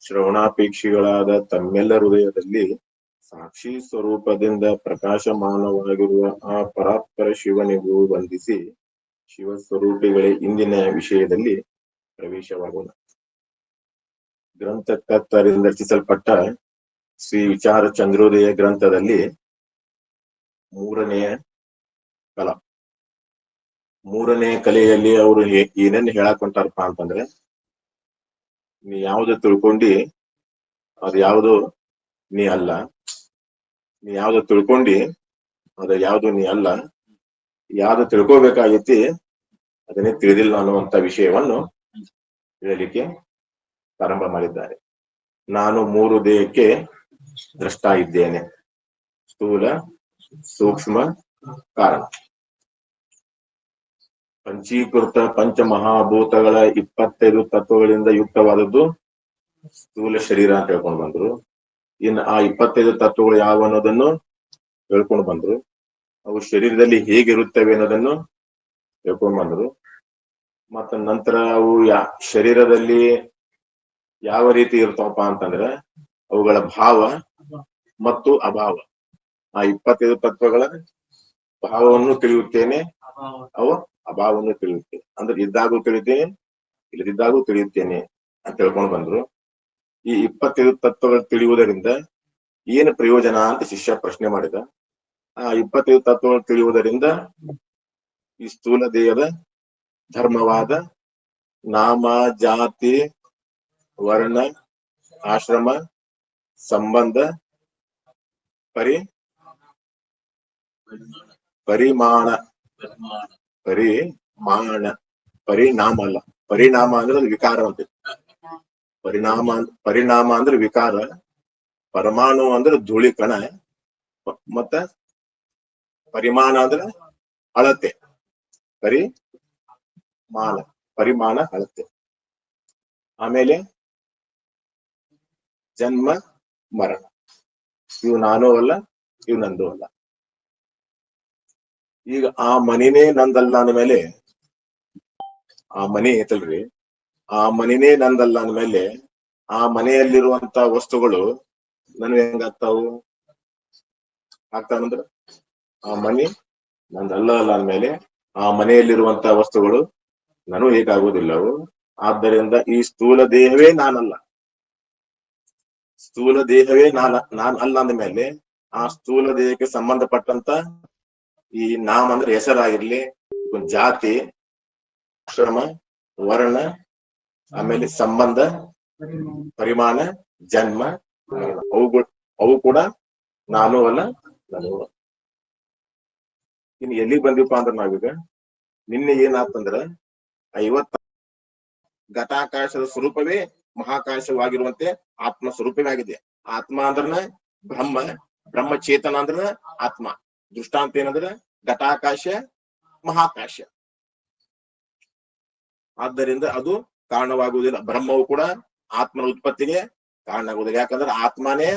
ಶ್ರವಣಾಪೇಕ್ಷಿಗಳಾದ ತಮ್ಮೆಲ್ಲ ಹೃದಯದಲ್ಲಿ ಸಾಕ್ಷಿ ಸ್ವರೂಪದಿಂದ ಪ್ರಕಾಶಮಾನವಾಗಿರುವ ಆ ಪರಾತ್ಪರ ಶಿವನಿಗೂ ವಂದಿಸಿ ಶಿವಸ್ವರೂಪಿಗಳೇ ಇಂದಿನ ವಿಷಯದಲ್ಲಿ ಪ್ರವೇಶವಾಗೋಣ. ಗ್ರಂಥಕರ್ತರಿಂದ ರಚಿಸಲ್ಪಟ್ಟ ಶ್ರೀ ವಿಚಾರ ಚಂದ್ರೋದಯ ಗ್ರಂಥದಲ್ಲಿ ಮೂರನೇ ಕಲೆಯಲ್ಲಿ ಅವರು ಏನೇನ್ ಹೇಳಾಕೊಂತಾರಪ್ಪ ಅಂತಂದ್ರೆ, ನೀ ಯಾವ್ದು ತಿಳ್ಕೊಂಡಿ ಅದು ಯಾವ್ದು ನೀ ಅಲ್ಲ, ನೀ ಯಾವ್ದು ತಿಳ್ಕೊಂಡಿ ಅದು ಯಾವ್ದು ನೀ ಅಲ್ಲ, ಯಾವ್ದು ತಿಳ್ಕೋಬೇಕಾಗೈತಿ ಅದನ್ನೇ ತಿಳಿದಿಲ್ಲ ಅನ್ನುವಂತ ವಿಷಯವನ್ನು ಹೇಳಲಿಕ್ಕೆ ಪ್ರಾರಂಭ ಮಾಡಿದ್ದಾರೆ. ನಾನು 3 ದೇಹಕ್ಕೆ ದ್ರಷ್ಟ ಇದ್ದೇನೆ: ಸ್ಥೂಲ, ಸೂಕ್ಷ್ಮ, ಕಾರಣ. ಪಂಚೀಕೃತ ಪಂಚಮಹಾಭೂತಗಳ 25 ತತ್ವಗಳಿಂದ ಯುಕ್ತವಾದದ್ದು ಸ್ಥೂಲ ಶರೀರ ಅಂತ ಹೇಳ್ಕೊಂಡು ಬಂದ್ರು. ಇನ್ನು ಆ 25 ತತ್ವಗಳು ಯಾವ ಅನ್ನೋದನ್ನು ಹೇಳ್ಕೊಂಡು ಬಂದ್ರು. ಅವು ಶರೀರದಲ್ಲಿ ಹೇಗಿರುತ್ತವೆ ಅನ್ನೋದನ್ನು ಹೇಳ್ಕೊಂಡು ಬಂದ್ರು. ಮತ್ತ ನಂತರ ಅವು ಶರೀರದಲ್ಲಿ ಯಾವ ರೀತಿ ಇರ್ತಾವಪ್ಪ ಅಂತಂದ್ರೆ ಅವುಗಳ ಭಾವ ಮತ್ತು ಅಭಾವ. ಆ 25 ತತ್ವಗಳ ಭಾವವನ್ನು ತಿಳಿಯುತ್ತೇನೆ, ಅವು ಅಭಾವವನ್ನು ತಿಳಿಯುತ್ತೇನೆ. ಅಂದ್ರೆ ಇದ್ದಾಗೂ ತಿಳಿತೇನೆ, ಇಲ್ಲದಿದ್ದಾಗೂ ತಿಳಿಯುತ್ತೇನೆ ಅಂತ ಹೇಳ್ಕೊಂಡು ಬಂದ್ರು. ಈ 25 ತತ್ವಗಳು ತಿಳಿಯುವುದರಿಂದ ಏನು ಪ್ರಯೋಜನ ಅಂತ ಶಿಷ್ಯ ಪ್ರಶ್ನೆ ಮಾಡಿದ. ಆ 25 ತತ್ವಗಳು ತಿಳಿಯುವುದರಿಂದ ಈ ಸ್ಥೂಲ ದೇಹದ ಧರ್ಮವಾದ ನಾಮ, ಜಾತಿ, ವರ್ಣ, ಆಶ್ರಮ, ಸಂಬಂಧ, ಪರಿಮಾಣ ಅಲ್ಲ, ಪರಿಣಾಮ ಅಂದ್ರೆ ಅದು ವಿಕಾರ ಅಂತ. ಪರಿಣಾಮ ಅಂದ್ರೆ ವಿಕಾರ, ಪರಮಾಣು ಅಂದ್ರೆ ಧೂಳಿ ಕಣ, ಮತ್ತ ಪರಿಮಾಣ ಅಂದ್ರೆ ಅಳತೆ. ಪರಿಮಾಣ ಅಳತೆ. ಆಮೇಲೆ ಜನ್ಮ ಮರಣ. ಇವು ನಾನು ಅಲ್ಲ, ಇವು ನಂದು ಅಲ್ಲ. ಈಗ ಆ ಮನಿನೇ ನಂದಲ್ಲ ಅಂದ್ಮೇಲೆ, ಆ ಮನೆ ಐತಲ್ರಿ, ಆ ಮನಿನೇ ನಂದಲ್ಲ ಅಂದ್ಮೇಲೆ ಆ ಮನೆಯಲ್ಲಿರುವಂತ ವಸ್ತುಗಳು ನನಗೆ ಹೆಂಗಾಗ್ತಾವು? ಆಗ್ತಾವಂದ್ರ ಆ ಮನೆ ನಂದಲ್ಲ ಅಂದ್ಮೇಲೆ ಆ ಮನೆಯಲ್ಲಿರುವಂತ ವಸ್ತುಗಳು ನನಗೂ ಹೇಗಾಗುವುದಿಲ್ಲವು. ಆದ್ದರಿಂದ ಈ ಸ್ಥೂಲ ದೇಹವೇ ನಾನಲ್ಲ. ಸ್ಥೂಲ ದೇಹವೇ ನಾನ್ ಅಲ್ಲ ಅಂದ್ಮೇಲೆ ಆ ಸ್ಥೂಲ ದೇಹಕ್ಕೆ ಸಂಬಂಧಪಟ್ಟಂತ ಈ ನಾಮ ಅಂದ್ರೆ ಹೆಸರಾಗಿರ್ಲಿ, ಜಾತಿ, ಶ್ರಮ, ವರ್ಣ, ಆಮೇಲೆ ಸಂಬಂಧ, ಪರಿಮಾಣ, ಜನ್ಮ, ಅವು ಕೂಡ ನಾನು ಅಲ್ಲ, ನನಗೂ. ಇನ್ನು ಎಲ್ಲಿಗೆ ಬಂದಿಪ್ಪ ಅಂದ್ರೆ ನಾವೀಗ ನಿನ್ನೆ ಏನಾಗ್ತಂದ್ರ 50 ಘಟಾಕಾಶದ ಸ್ವರೂಪವೇ ಮಹಾಕಾಶವಾಗಿರುವಂತೆ ಆತ್ಮ ಸ್ವರೂಪವೇ ಆಗಿದೆ. ಆತ್ಮ ಅಂದ್ರನ ಬ್ರಹ್ಮ ಚೇತನ ಅಂದ್ರ ಆತ್ಮ. ದೃಷ್ಟಾಂತ ಏನಂದ್ರ ಘಟಾಕಾಶ, ಮಹಾಕಾಶ. ಆದ್ದರಿಂದ ಅದು ಕಾರಣವಾಗುವುದಿಲ್ಲ. ಬ್ರಹ್ಮವು ಕೂಡ ಆತ್ಮನ ಉತ್ಪತ್ತಿಗೆ ಕಾರಣ ಆಗುವುದಿಲ್ಲ. ಯಾಕಂದ್ರೆ ಆತ್ಮನೇ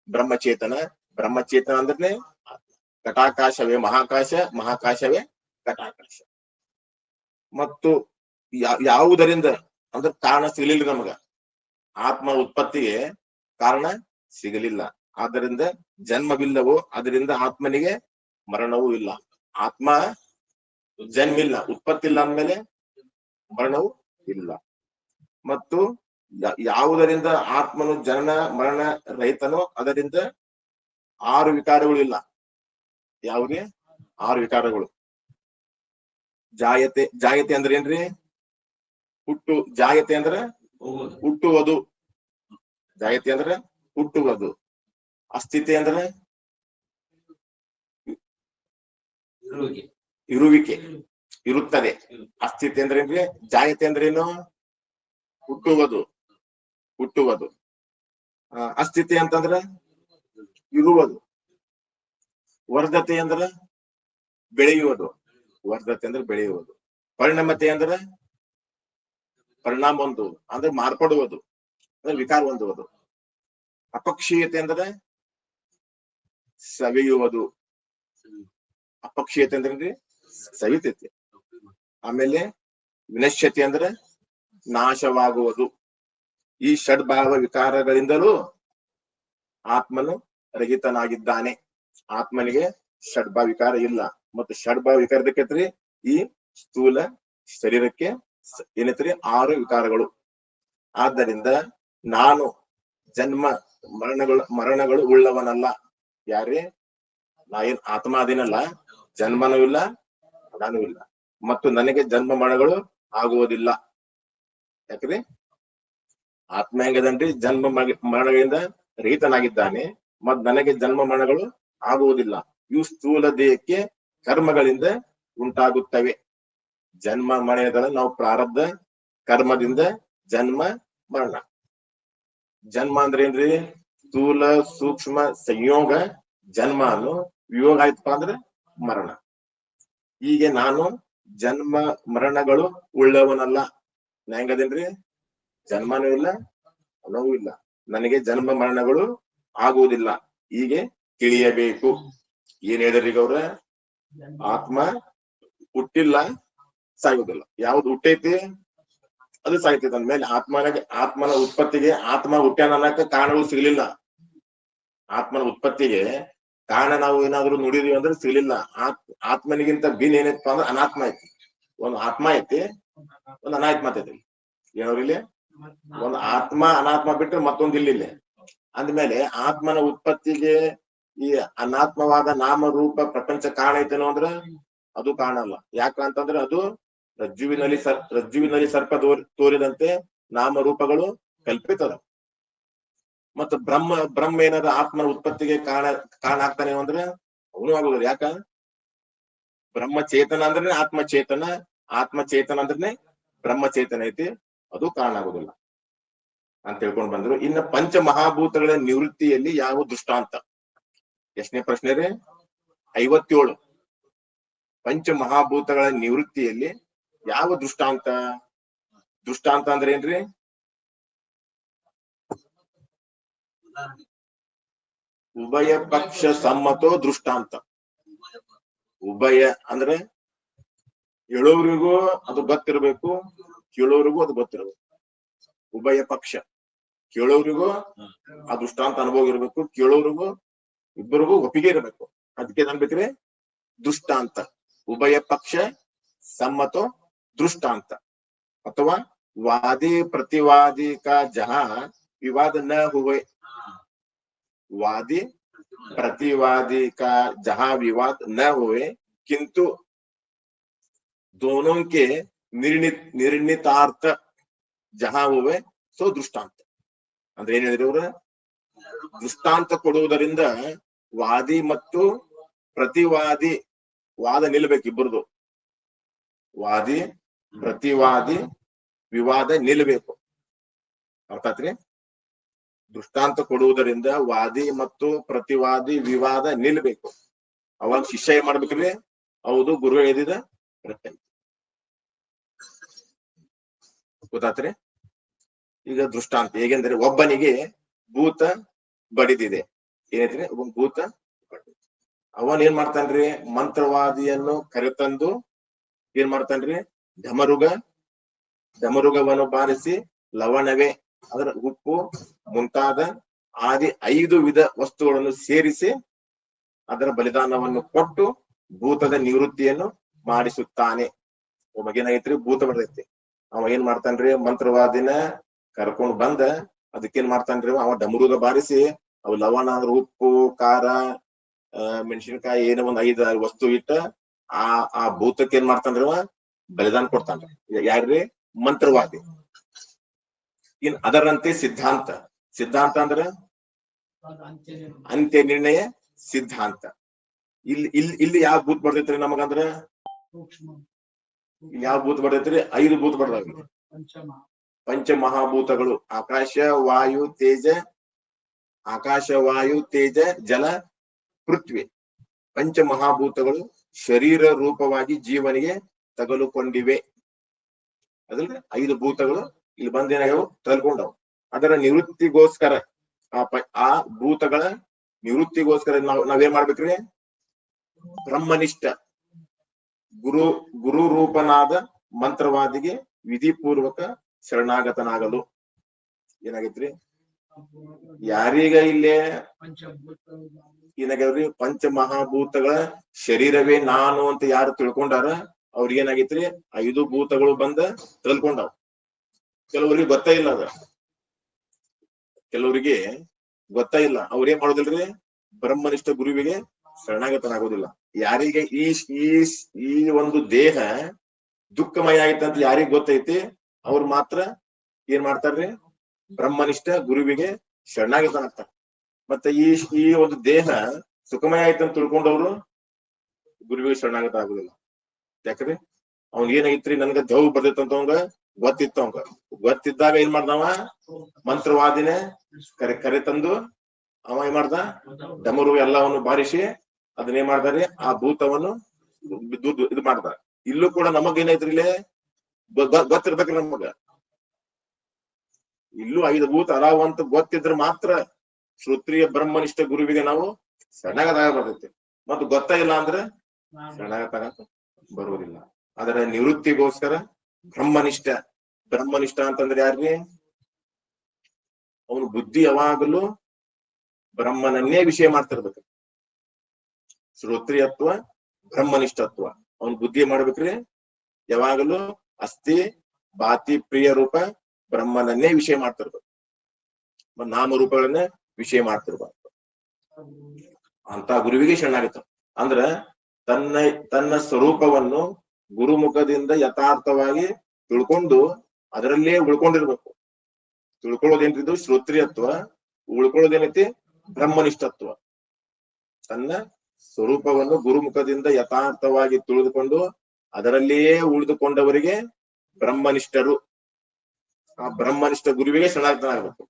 ಬ್ರಹ್ಮಚೇತನ ಅಂದ್ರೆ ಆತ್ಮ. ಘಟಾಕಾಶವೇ ಮಹಾಕಾಶ, ಮಹಾಕಾಶವೇ ಘಟಾಕಾಶ. ಮತ್ತು ಯಾವುದರಿಂದ ಅಂದ್ರೆ ಕಾರಣ ಸಿಗಲಿಲ್ಲ ನಮಗ. ಆತ್ಮ ಉತ್ಪತ್ತಿಗೆ ಕಾರಣ ಸಿಗಲಿಲ್ಲ, ಆದ್ದರಿಂದ ಜನ್ಮವಿಲ್ಲವೋ, ಅದರಿಂದ ಆತ್ಮನಿಗೆ ಮರಣವೂ ಇಲ್ಲ. ಆತ್ಮ ಜನ್ಮಿಲ್ಲ, ಉತ್ಪತ್ತಿ ಇಲ್ಲ ಅಂದ್ಮೇಲೆ ಮರಣವೂ ಇಲ್ಲ. ಮತ್ತು ಯಾವುದರಿಂದ ಆತ್ಮನು ಜನನ ಮರಣ ರಹಿತನೋ ಅದರಿಂದ 6 ವಿಕಾರಗಳು ಇಲ್ಲ. ಯಾವುದೇ 6 ವಿಕಾರಗಳು. ಜಾಯತೆ ಅಂದ್ರೆ ಏನ್ರಿ? ಜಾಯತೆ ಅಂದ್ರೆ ಹುಟ್ಟುವುದು. ಜಾಯತೆ ಅಂದ್ರೆ ಹುಟ್ಟುವುದು. ಅಸ್ಥಿತಿ ಅಂದ್ರೆ ಇರುವಿಕೆ, ಇರುತ್ತದೆ. ಅಸ್ಥಿತಿ ಅಂದ್ರೆ ಏನ್ರಿ? ಜಾಯತೆ ಅಂದ್ರೆ ಏನು? ಹುಟ್ಟುವುದು. ಅಸ್ಥಿತಿ ಅಂತಂದ್ರ ಇರುವುದು. ವರ್ಧತೆ ಅಂದ್ರೆ ಬೆಳೆಯುವುದು. ಪರಿಣಾಮತೆ ಅಂದ್ರೆ ಪರಿಣಾಮ ಹೊಂದುವುದು, ಅಂದ್ರೆ ಮಾರ್ಪಡುವುದು, ಅಂದ್ರೆ ವಿಕಾರ ಹೊಂದುವುದು. ಅಪಕ್ಷೀಯತೆ ಅಂದ್ರೆ ಸವಿಯುವುದು. ಅಪಕ್ಷೀಯತೆ ಅಂದ್ರೆ ಸವಿತೈತಿ. ಆಮೇಲೆ ವಿನಶ್ಯತೆ ಅಂದ್ರೆ ನಾಶವಾಗುವುದು. ಈ ಷಡ್ಭಾವ ವಿಕಾರಗಳಿಂದಲೂ ಆತ್ಮನು ರಹಿತನಾಗಿದ್ದಾನೆ. ಆತ್ಮನಿಗೆ ಷಡ್ಭಾವ ವಿಕಾರ ಇಲ್ಲ. ಮತ್ತು ಷಡ್ಭಾವ ವಿಕಾರದಕ್ಕೈತ್ರಿ ಈ ಸ್ಥೂಲ ಶರೀರಕ್ಕೆ ಏನೈತ್ರಿ 6 ವಿಕಾರಗಳು. ಆದ್ದರಿಂದ ನಾನು ಜನ್ಮ ಮರಣಗಳು ಉಳ್ಳವನಲ್ಲ. ಯಾರೇ ನಾ ಏನ್ ಆತ್ಮ ಅದೇನಲ್ಲ, ಜನ್ಮನೂ ಇಲ್ಲ ಮರಣನೂ ಇಲ್ಲ, ಮತ್ತು ನನಗೆ ಜನ್ಮ ಮರಣಗಳು ಆಗುವುದಿಲ್ಲ. ಯಾಕ್ರಿ ಆತ್ಮ ಹೆಂಗದನ್ರಿ, ಜನ್ಮ ಮರಣಗಳಿಂದ ರಹಿತನಾಗಿದ್ದಾನೆ, ಮತ್ ನನಗೆ ಜನ್ಮ ಮರಣಗಳು ಆಗುವುದಿಲ್ಲ. ಇವು ಸ್ಥೂಲ ದೇಹಕ್ಕೆ ಕರ್ಮಗಳಿಂದ ಉಂಟಾಗುತ್ತವೆ. ಜನ್ಮ ಮರಣಗಳ ನಾವು ಪ್ರಾರಬ್ಧ ಕರ್ಮದಿಂದ ಜನ್ಮ ಮರಣ. ಜನ್ಮ ಅಂದ್ರೆ ಏನ್ರಿ, ಸ್ಥೂಲ ಸೂಕ್ಷ್ಮ ಸಂಯೋಗ ಜನ್ಮ ಅನ್ನು, ವಿಯೋಗ ಆಯ್ತಪ್ಪ ಅಂದ್ರೆ ಮರಣ. ಹೀಗೆ ನಾನು ಜನ್ಮ ಮರಣಗಳು ಉಳ್ಳವನಲ್ಲ. ನಾ ಹೆಂಗದೇನ್ರಿ, ಜನ್ಮನೂ ಇಲ್ಲ ಮರಣವೂ ಇಲ್ಲ, ನನಗೆ ಜನ್ಮ ಮರಣಗಳು ಆಗುವುದಿಲ್ಲ. ಹೀಗೆ ತಿಳಿಯಬೇಕು. ಏನ್ ಹೇಳಿದ್ರಿ ಈಗ ಅವ್ರ, ಆತ್ಮ ಹುಟ್ಟಿಲ್ಲ ಸಾಯುವುದಿಲ್ಲ. ಯಾವ್ದು ಹುಟ್ಟೈತಿ ಅದು ಸಾಯ್ತೈತಿ. ಅಂದ್ಮೇಲೆ ಆತ್ಮನ ಉತ್ಪತ್ತಿಗೆ ಆತ್ಮ ಹುಟ್ಟ್ಯಾನ ಅನ್ನಕ ಕಾರಣಗಳು ಸಿಗ್ಲಿಲ್ಲ. ಆತ್ಮನ ಉತ್ಪತ್ತಿಗೆ ಕಾರಣ ನಾವು ಏನಾದ್ರು ನುಡಿದ್ವಿ ಅಂದ್ರೆ ಸಿಗ್ಲಿಲ್ಲ. ಆತ್ಮನಿಗಿಂತ ಭಿನ್ ಏನೈತಪ್ಪ ಅಂದ್ರೆ ಅನಾತ್ಮ ಐತಿ. ಒಂದು ಆತ್ಮ ಐತಿ, ಒಂದು ಅನಾತ್ಮ ಐತಿ. ಏನವ್ರಿಲ್ಲಿ ಒಂದು ಆತ್ಮ ಅನಾತ್ಮ ಬಿಟ್ರೆ ಮತ್ತೊಂದು ಇಲ್ಲಿ. ಅಂದ್ಮೇಲೆ ಆತ್ಮನ ಉತ್ಪತ್ತಿಗೆ ಈ ಅನಾತ್ಮವಾದ ನಾಮ ರೂಪ ಪ್ರಪಂಚ ಕಾರಣ ಐತೇನೋ ಅಂದ್ರ ಅದು ಕಾರಣ ಅಲ್ಲ. ಯಾಕಂತಂದ್ರೆ ಅದು ರಜ್ಜುವಿನಲ್ಲಿ ಸರ್ಪ ತೋರಿದಂತೆ ನಾಮರೂಪಗಳು ಕಲ್ಪಿತದ. ಮತ್ತು ಬ್ರಹ್ಮ ಏನಾದ್ರು ಆತ್ಮನ ಉತ್ಪತ್ತಿಗೆ ಕಾರಣ ಆಗ್ತಾನೆ ಅಂದ್ರೆ ಅವನು ಆಗುದಿಲ್ಲ. ಯಾಕ, ಬ್ರಹ್ಮಚೇತನ ಅಂದ್ರೆ ಆತ್ಮಚೇತನ, ಆತ್ಮಚೇತನ ಅಂದ್ರೆ ಬ್ರಹ್ಮಚೇತನ ಐತಿ, ಅದು ಕಾರಣ ಆಗುದಿಲ್ಲ ಅಂತ ಹೇಳ್ಕೊಂಡ್ ಬಂದ್ರು. ಇನ್ನು ಪಂಚ ಮಹಾಭೂತಗಳ ನಿವೃತ್ತಿಯಲ್ಲಿ ಯಾವ ದೃಷ್ಟಾಂತ? ಎಷ್ಟನೇ ಪ್ರಶ್ನೆ ರೀ? 57. ಪಂಚ ಮಹಾಭೂತಗಳ ನಿವೃತ್ತಿಯಲ್ಲಿ ಯಾವ ದೃಷ್ಟಾಂತ? ದೃಷ್ಟಾಂತ ಅಂದ್ರೆ ಏನ್ರಿ? ಉಭಯ ಪಕ್ಷ ಸಮ್ಮತೋ ದೃಷ್ಟಾಂತ. ಉಭಯ ಅಂದ್ರೆ ಹೇಳೋರಿಗೂ ಅದು ಗೊತ್ತಿರ್ಬೇಕು, ಕೇಳೋರಿಗೂ ಅದು ಗೊತ್ತಿರ್ಬೇಕು. ಉಭಯ ಪಕ್ಷ, ಕೇಳೋರಿಗೂ ಆ ದೃಷ್ಟಾಂತ ಅನುಭವ ಇರ್ಬೇಕು, ಕೇಳೋರಿಗೂ ಇಬ್ಬರಿಗೂ ಒಪ್ಪಿಗೆ ಇರಬೇಕು. ಅದಕ್ಕೆ ಏನ್ಬೇಕ್ರಿ? ದೃಷ್ಟಾಂತ. ಉಭಯ ಪಕ್ಷ ಸಮ್ಮತೋ ದೃಷ್ಟಾಂತ. ಅಥವಾ ವಾದಿ ಪ್ರತಿವಾದಿ ಕಾ ಜಹಾ ವಿವಾದ ನ ಹುವೆ, वादी प्रतिवादी का जहां विवाद न हुए किंतु दोनों के निर्णितार्थ जहां हुए सो दृष्टांत. ಅಂದ್ರೆ ಏನ್ ಹೇಳಿದ್ರು ಅವ್ರ? ದೃಷ್ಟಾಂತ ಕೊಡುವುದರಿಂದ ವಾದಿ ಮತ್ತು ಪ್ರತಿವಾದಿ ವಾದ ನಿಲ್ಬೇಕು. ಇಬ್ಬರದು ವಾದಿ ಪ್ರತಿವಾದಿ ವಿವಾದ ನಿಲ್ಬೇಕು. ಅರ್ಥ ಆತ್ರಿ? ದೃಷ್ಟಾಂತ ಕೊಡುವುದರಿಂದ ವಾದಿ ಮತ್ತು ಪ್ರತಿವಾದಿ ವಿವಾದ ನಿಲ್ಬೇಕು. ಅವಾಗ ಶಿಷ್ಯ ಏನ್ ಮಾಡ್ಬೇಕ್ರಿ? ಹೌದು, ಗುರು ಹೇಳಿದ ಗೊತ್ತಾತ್ರಿ? ಈಗ ದೃಷ್ಟಾಂತ ಹೇಗೆಂದ್ರೆ, ಒಬ್ಬನಿಗೆ ಭೂತ ಬಡಿದಿದೆ. ಏನೈತ್ರಿ? ಒಬ್ಬ ಭೂತ ಬಡಿದಿದೆ. ಅವನ್ ಏನ್ ಮಾಡ್ತಾನ್ರಿ? ಮಂತ್ರವಾದಿಯನ್ನು ಕರೆತಂದು ಏನ್ ಮಾಡ್ತಾನ್ರಿ? ಢಮರುಗವನ್ನು ಬಾರಿಸಿ ಲವಣವೇ ಅದರ ಉಪ್ಪು ಮುಂತಾದ ಆದಿ 5 ವಿಧ ವಸ್ತುಗಳನ್ನು ಸೇರಿಸಿ ಅದರ ಬಲಿದಾನವನ್ನು ಕೊಟ್ಟು ಭೂತದ ನಿವೃತ್ತಿಯನ್ನು ಮಾಡಿಸುತ್ತಾನೆ. ಒಬ್ಬಗೇನಾಗೈತ್ರಿ? ಭೂತ ಬರ್ತೈತಿ. ಅವ ಏನ್ ಮಾಡ್ತಾನ್ರಿ? ಮಂತ್ರವಾದಿನ ಕರ್ಕೊಂಡ್ ಬಂದ ಅದಕ್ಕೇನ್ ಮಾಡ್ತಾನ್ರಿ? ಅವ ಡಮರುಗ ಬಾರಿಸಿ ಅವ್ ಲವಣ ಅಂದ್ರೆ ಉಪ್ಪು, ಖಾರ, ಮೆಣಸಿನಕಾಯಿ ಏನೋ ಒಂದ್ 5 ವಸ್ತು ಇಟ್ಟ ಆ ಭೂತಕ್ಕೆ ಏನ್ ಮಾಡ್ತಾನ್ರಿ? ಅವ ಬಲಿದಾನ ಕೊಡ್ತಾನ್ರಿ. ಯಾರ್ರಿ? ಮಂತ್ರವಾದಿ. ಇನ್ ಅದರಂತೆ ಸಿದ್ಧಾಂತ. ಸಿದ್ಧಾಂತ ಅಂದ್ರ ಅಂತ್ಯ ನಿರ್ಣಯ ಸಿದ್ಧಾಂತ. ಇಲ್ಲಿ ಯಾವ ಭೂತ್ ಬರ್ತೈತ್ರಿ ನಮಗಂದ್ರ? ಯಾವ ಭೂತ್ ಬರ್ತೈತ್ರಿ? 5 ಭೂತ್ ಬರ್ತಾವ್ರಿ. ಪಂಚ ಮಹಾಭೂತಗಳು ಆಕಾಶ ವಾಯು ತೇಜ ಜಲ ಪೃಥ್ವಿ. ಪಂಚ ಮಹಾಭೂತಗಳು ಶರೀರ ರೂಪವಾಗಿ ಜೀವನಿಗೆ ತಗಲುಕೊಂಡಿವೆ. ಅದಲ್ರಿ 5 ಭೂತಗಳು ಇಲ್ಲಿ ಬಂದೇನಾಗ್ಯಾವು? ತಲ್ಕೊಂಡವು. ಅದರ ನಿವೃತ್ತಿಗೋಸ್ಕರ ಆ ಭೂತಗಳ ನಿವೃತ್ತಿಗೋಸ್ಕರ ನಾವೇನ್ ಮಾಡ್ಬೇಕ್ರಿ? ಬ್ರಹ್ಮನಿಷ್ಠ ಗುರು ರೂಪನಾದ ಮಂತ್ರವಾದಿಗೆ ವಿಧಿಪೂರ್ವಕ ಶರಣಾಗತನಾಗಲು. ಏನಾಗೈತ್ರಿ ಯಾರೀಗ ಇಲ್ಲೇ ಏನಾಗ್ಯಾವ್ರಿ ಪಂಚಮಹಾಭೂತಗಳ ಶರೀರವೇ ನಾನು ಅಂತ ಯಾರು ತಿಳ್ಕೊಂಡಾರ ಅವ್ರಿಗೆ ಏನಾಗೈತ್ರಿ 5 ಭೂತಗಳು ಬಂದ ತಿಳ್ಕೊಂಡಾವ್. ಕೆಲವರಿಗೆ ಗೊತ್ತ ಇಲ್ಲ ಅದ, ಕೆಲವರಿಗೆ ಗೊತ್ತ ಇಲ್ಲ. ಅವ್ರೇನ್ ಮಾಡೋದಿಲ್ರಿ, ಬ್ರಹ್ಮನಿಷ್ಠ ಗುರುವಿಗೆ ಶರಣಾಗತನಾಗೋದಿಲ್ಲ. ಯಾರಿಗೆ ಈ ಈ ಈ ಒಂದು ದೇಹ ದುಃಖಮಯ ಆಯ್ತಂತ ಯಾರಿಗ್ ಗೊತ್ತೈತಿ ಅವ್ರು ಮಾತ್ರ ಏನ್ ಮಾಡ್ತಾರ್ರಿ, ಬ್ರಹ್ಮನಿಷ್ಠ ಗುರುವಿಗೆ ಶರಣಾಗತನಾಗ್ತಾರ. ಮತ್ತೆ ಈ ಒಂದು ದೇಹ ಸುಖಮಯ ಆಯ್ತಂತ ತಿಳ್ಕೊಂಡವ್ರು ಗುರುವಿಗೆ ಶರಣಾಗತ ಆಗುದಿಲ್ಲ. ಯಾಕ್ರಿ ಅವ್ನ್ ಏನೈತ್ರಿ, ನನ್ಗ ದವ್ ಬರ್ದೈತಂತ ಅವಂಗ ಗೊತ್ತಿತ್ತು. ಅವಂಗ ಗೊತ್ತಿದ್ದಾಗ ಏನ್ ಮಾಡ್ದವ, ಮಂತ್ರವಾದಿನೇ ಕರೆ ತಂದು ಅವ ಏನ್ ಮಾಡ್ದ, ಡಮರು ಎಲ್ಲವನ್ನು ಬಾರಿಸಿ ಅದನ್ನೇನ್ ಮಾಡ್ದಾರಿ, ಆ ಭೂತವನ್ನು ಇದು ಮಾಡ್ದ. ಇಲ್ಲೂ ಕೂಡ ನಮಗ್ ಏನೈತ್ರಿ, ಇಲ್ಲೇ ಗೊತ್ತಿರ್ಬೇಕ್ರಿ ನಮಗ. ಇಲ್ಲೂ 5 ಭೂತ ಅದಾವ ಅಂತ ಗೊತ್ತಿದ್ರೆ ಮಾತ್ರ ಶ್ರೋತ್ರಿಯ ಬ್ರಹ್ಮನಿಷ್ಠ ಗುರುವಿಗೆ ನಾವು ಶರಣಾಗತ ಬರ್ತೈತಿ. ಮತ್ತು ಗೊತ್ತಾಗಿಲ್ಲ ಅಂದ್ರೆ ಶರಣಾಗತ ಬರುವುದಿಲ್ಲ. ಅದರ ನಿವೃತ್ತಿಗೋಸ್ಕರ ಬ್ರಹ್ಮನಿಷ್ಠ ಅಂತಂದ್ರೆ ಯಾರ್ರಿ, ಅವನು ಬುದ್ಧಿ ಯಾವಾಗಲೂ ಬ್ರಹ್ಮನನ್ನೇ ವಿಷಯ ಮಾಡ್ತಿರ್ಬೇಕು. ಶ್ರೋತ್ರಿಯತ್ವ ಬ್ರಹ್ಮನಿಷ್ಠತ್ವ, ಅವನ್ ಬುದ್ಧಿ ಮಾಡ್ಬೇಕ್ರಿ ಯಾವಾಗಲೂ ಅಸ್ಥಿ ಬಾತಿ ಪ್ರಿಯ ರೂಪ ಬ್ರಹ್ಮನನ್ನೇ ವಿಷಯ ಮಾಡ್ತಿರ್ಬೇಕು, ನಾಮರೂಪಗಳನ್ನ ವಿಷಯ ಮಾಡ್ತಿರ್ಬಾರ್ದು. ಅಂತ ಗುರುವಿಗೆ ಶರಣಾಗತ ಅಂದ್ರ ತನ್ನ ಸ್ವರೂಪವನ್ನು ಗುರುಮುಖದಿಂದ ಯಥಾರ್ಥವಾಗಿ ತಿಳ್ಕೊಂಡು ಅದರಲ್ಲೇ ಉಳ್ಕೊಂಡಿರ್ಬೇಕು. ತಿಳ್ಕೊಳ್ಳೋದೇನ್ರಿದು ಶ್ರೋತ್ರಿಯತ್ವ, ಉಳ್ಕೊಳ್ಳೋದೇನೈತಿ ಬ್ರಹ್ಮನಿಷ್ಠತ್ವ. ತನ್ನ ಸ್ವರೂಪವನ್ನು ಗುರುಮುಖದಿಂದ ಯಥಾರ್ಥವಾಗಿ ತಿಳಿದುಕೊಂಡು ಅದರಲ್ಲಿಯೇ ಉಳಿದುಕೊಂಡವರಿಗೆ ಬ್ರಹ್ಮನಿಷ್ಠರು. ಆ ಬ್ರಹ್ಮನಿಷ್ಠ ಗುರುವಿಗೆ ಶರಣಾಗತನಾಗಬೇಕು.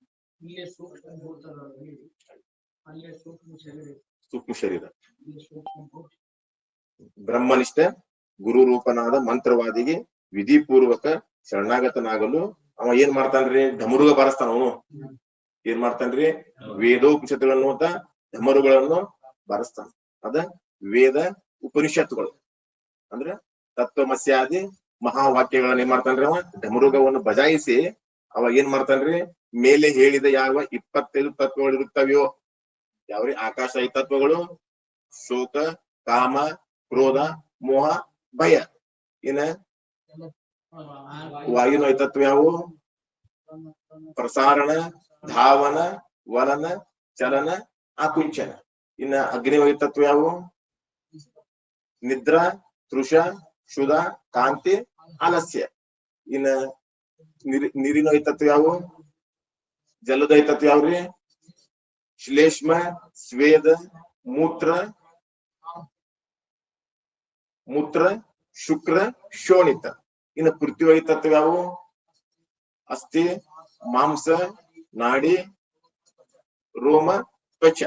ಸೂಕ್ಷ್ಮ ಶರೀರ ಬ್ರಹ್ಮನಿಷ್ಠ ಗುರು ರೂಪನಾದ ಮಂತ್ರವಾದಿಗೆ ವಿಧಿಪೂರ್ವಕ ಶರಣಾಗತನಾಗಲು ಅವ ಏನ್ ಮಾಡ್ತಾನ್ರಿ, ಢಮರುಗ ಬಾರಿಸ್ತಾನ. ಅವನು ಏನ್ ಮಾಡ್ತಾನ್ರಿ, ವೇದೋಪನಿಷತ್ತುಗಳನ್ನು ಅಂತ ಢಮರುಗಳನ್ನು ಬಾರಿಸ್ತಾನ. ಅದ ವೇದ ಉಪನಿಷತ್ತುಗಳು ಅಂದ್ರೆ ತತ್ವಮಸ್ಯಾದಿ ಮಹಾವಾಕ್ಯಗಳನ್ನ ಏನ್ ಮಾಡ್ತಾನ್ರಿ, ಅವ ಢಮರುಗವನ್ನು ಬಜಾಯಿಸಿ ಅವ ಏನ್ ಮಾಡ್ತಾನ್ರಿ, ಮೇಲೆ ಹೇಳಿದ ಯಾವ 25 ತತ್ವಗಳು ಇರುತ್ತವೆಯೋ, ಯಾವ್ರಿ ಆಕಾಶ 5 ತತ್ವಗಳು, ಶೋಕ ಕಾಮ ಕ್ರೋಧ ಮೋಹ ಭಯ, ಇನ್ನ ವಾಯುನ 5 ತತ್ವ ಯಾವುವು, ಪ್ರಸಾರಣ ಧಾವನ ವಲನ ಚಲನ ಆಕುಂಚನ. ಇನ್ನ ಅಗ್ನಿ 5 ತತ್ವ ಯಾವುವು, ನಿದ್ರಾ ತೃಷ ಶುಧ ಕಾಂತಿ ಆಲಸ್ಯ. ಇನ್ನ ನೀರಿನ 5 ತತ್ವ ಯಾವುವು, ಜಲದ 5 ತತ್ವ ಯಾವ್ರಿ, ಶ್ಲೇಷ್ಮ ಸ್ವೇದ ಮೂತ್ರ ಶುಕ್ರ ಶೋಣಿತ. ಇನ್ನು ಪೃಥ್ವಿ 5 ತತ್ವ ಯಾವುವು, ಅಸ್ಥಿ ಮಾಂಸ ನಾಡಿ ರೋಮ ತ್ವಚ.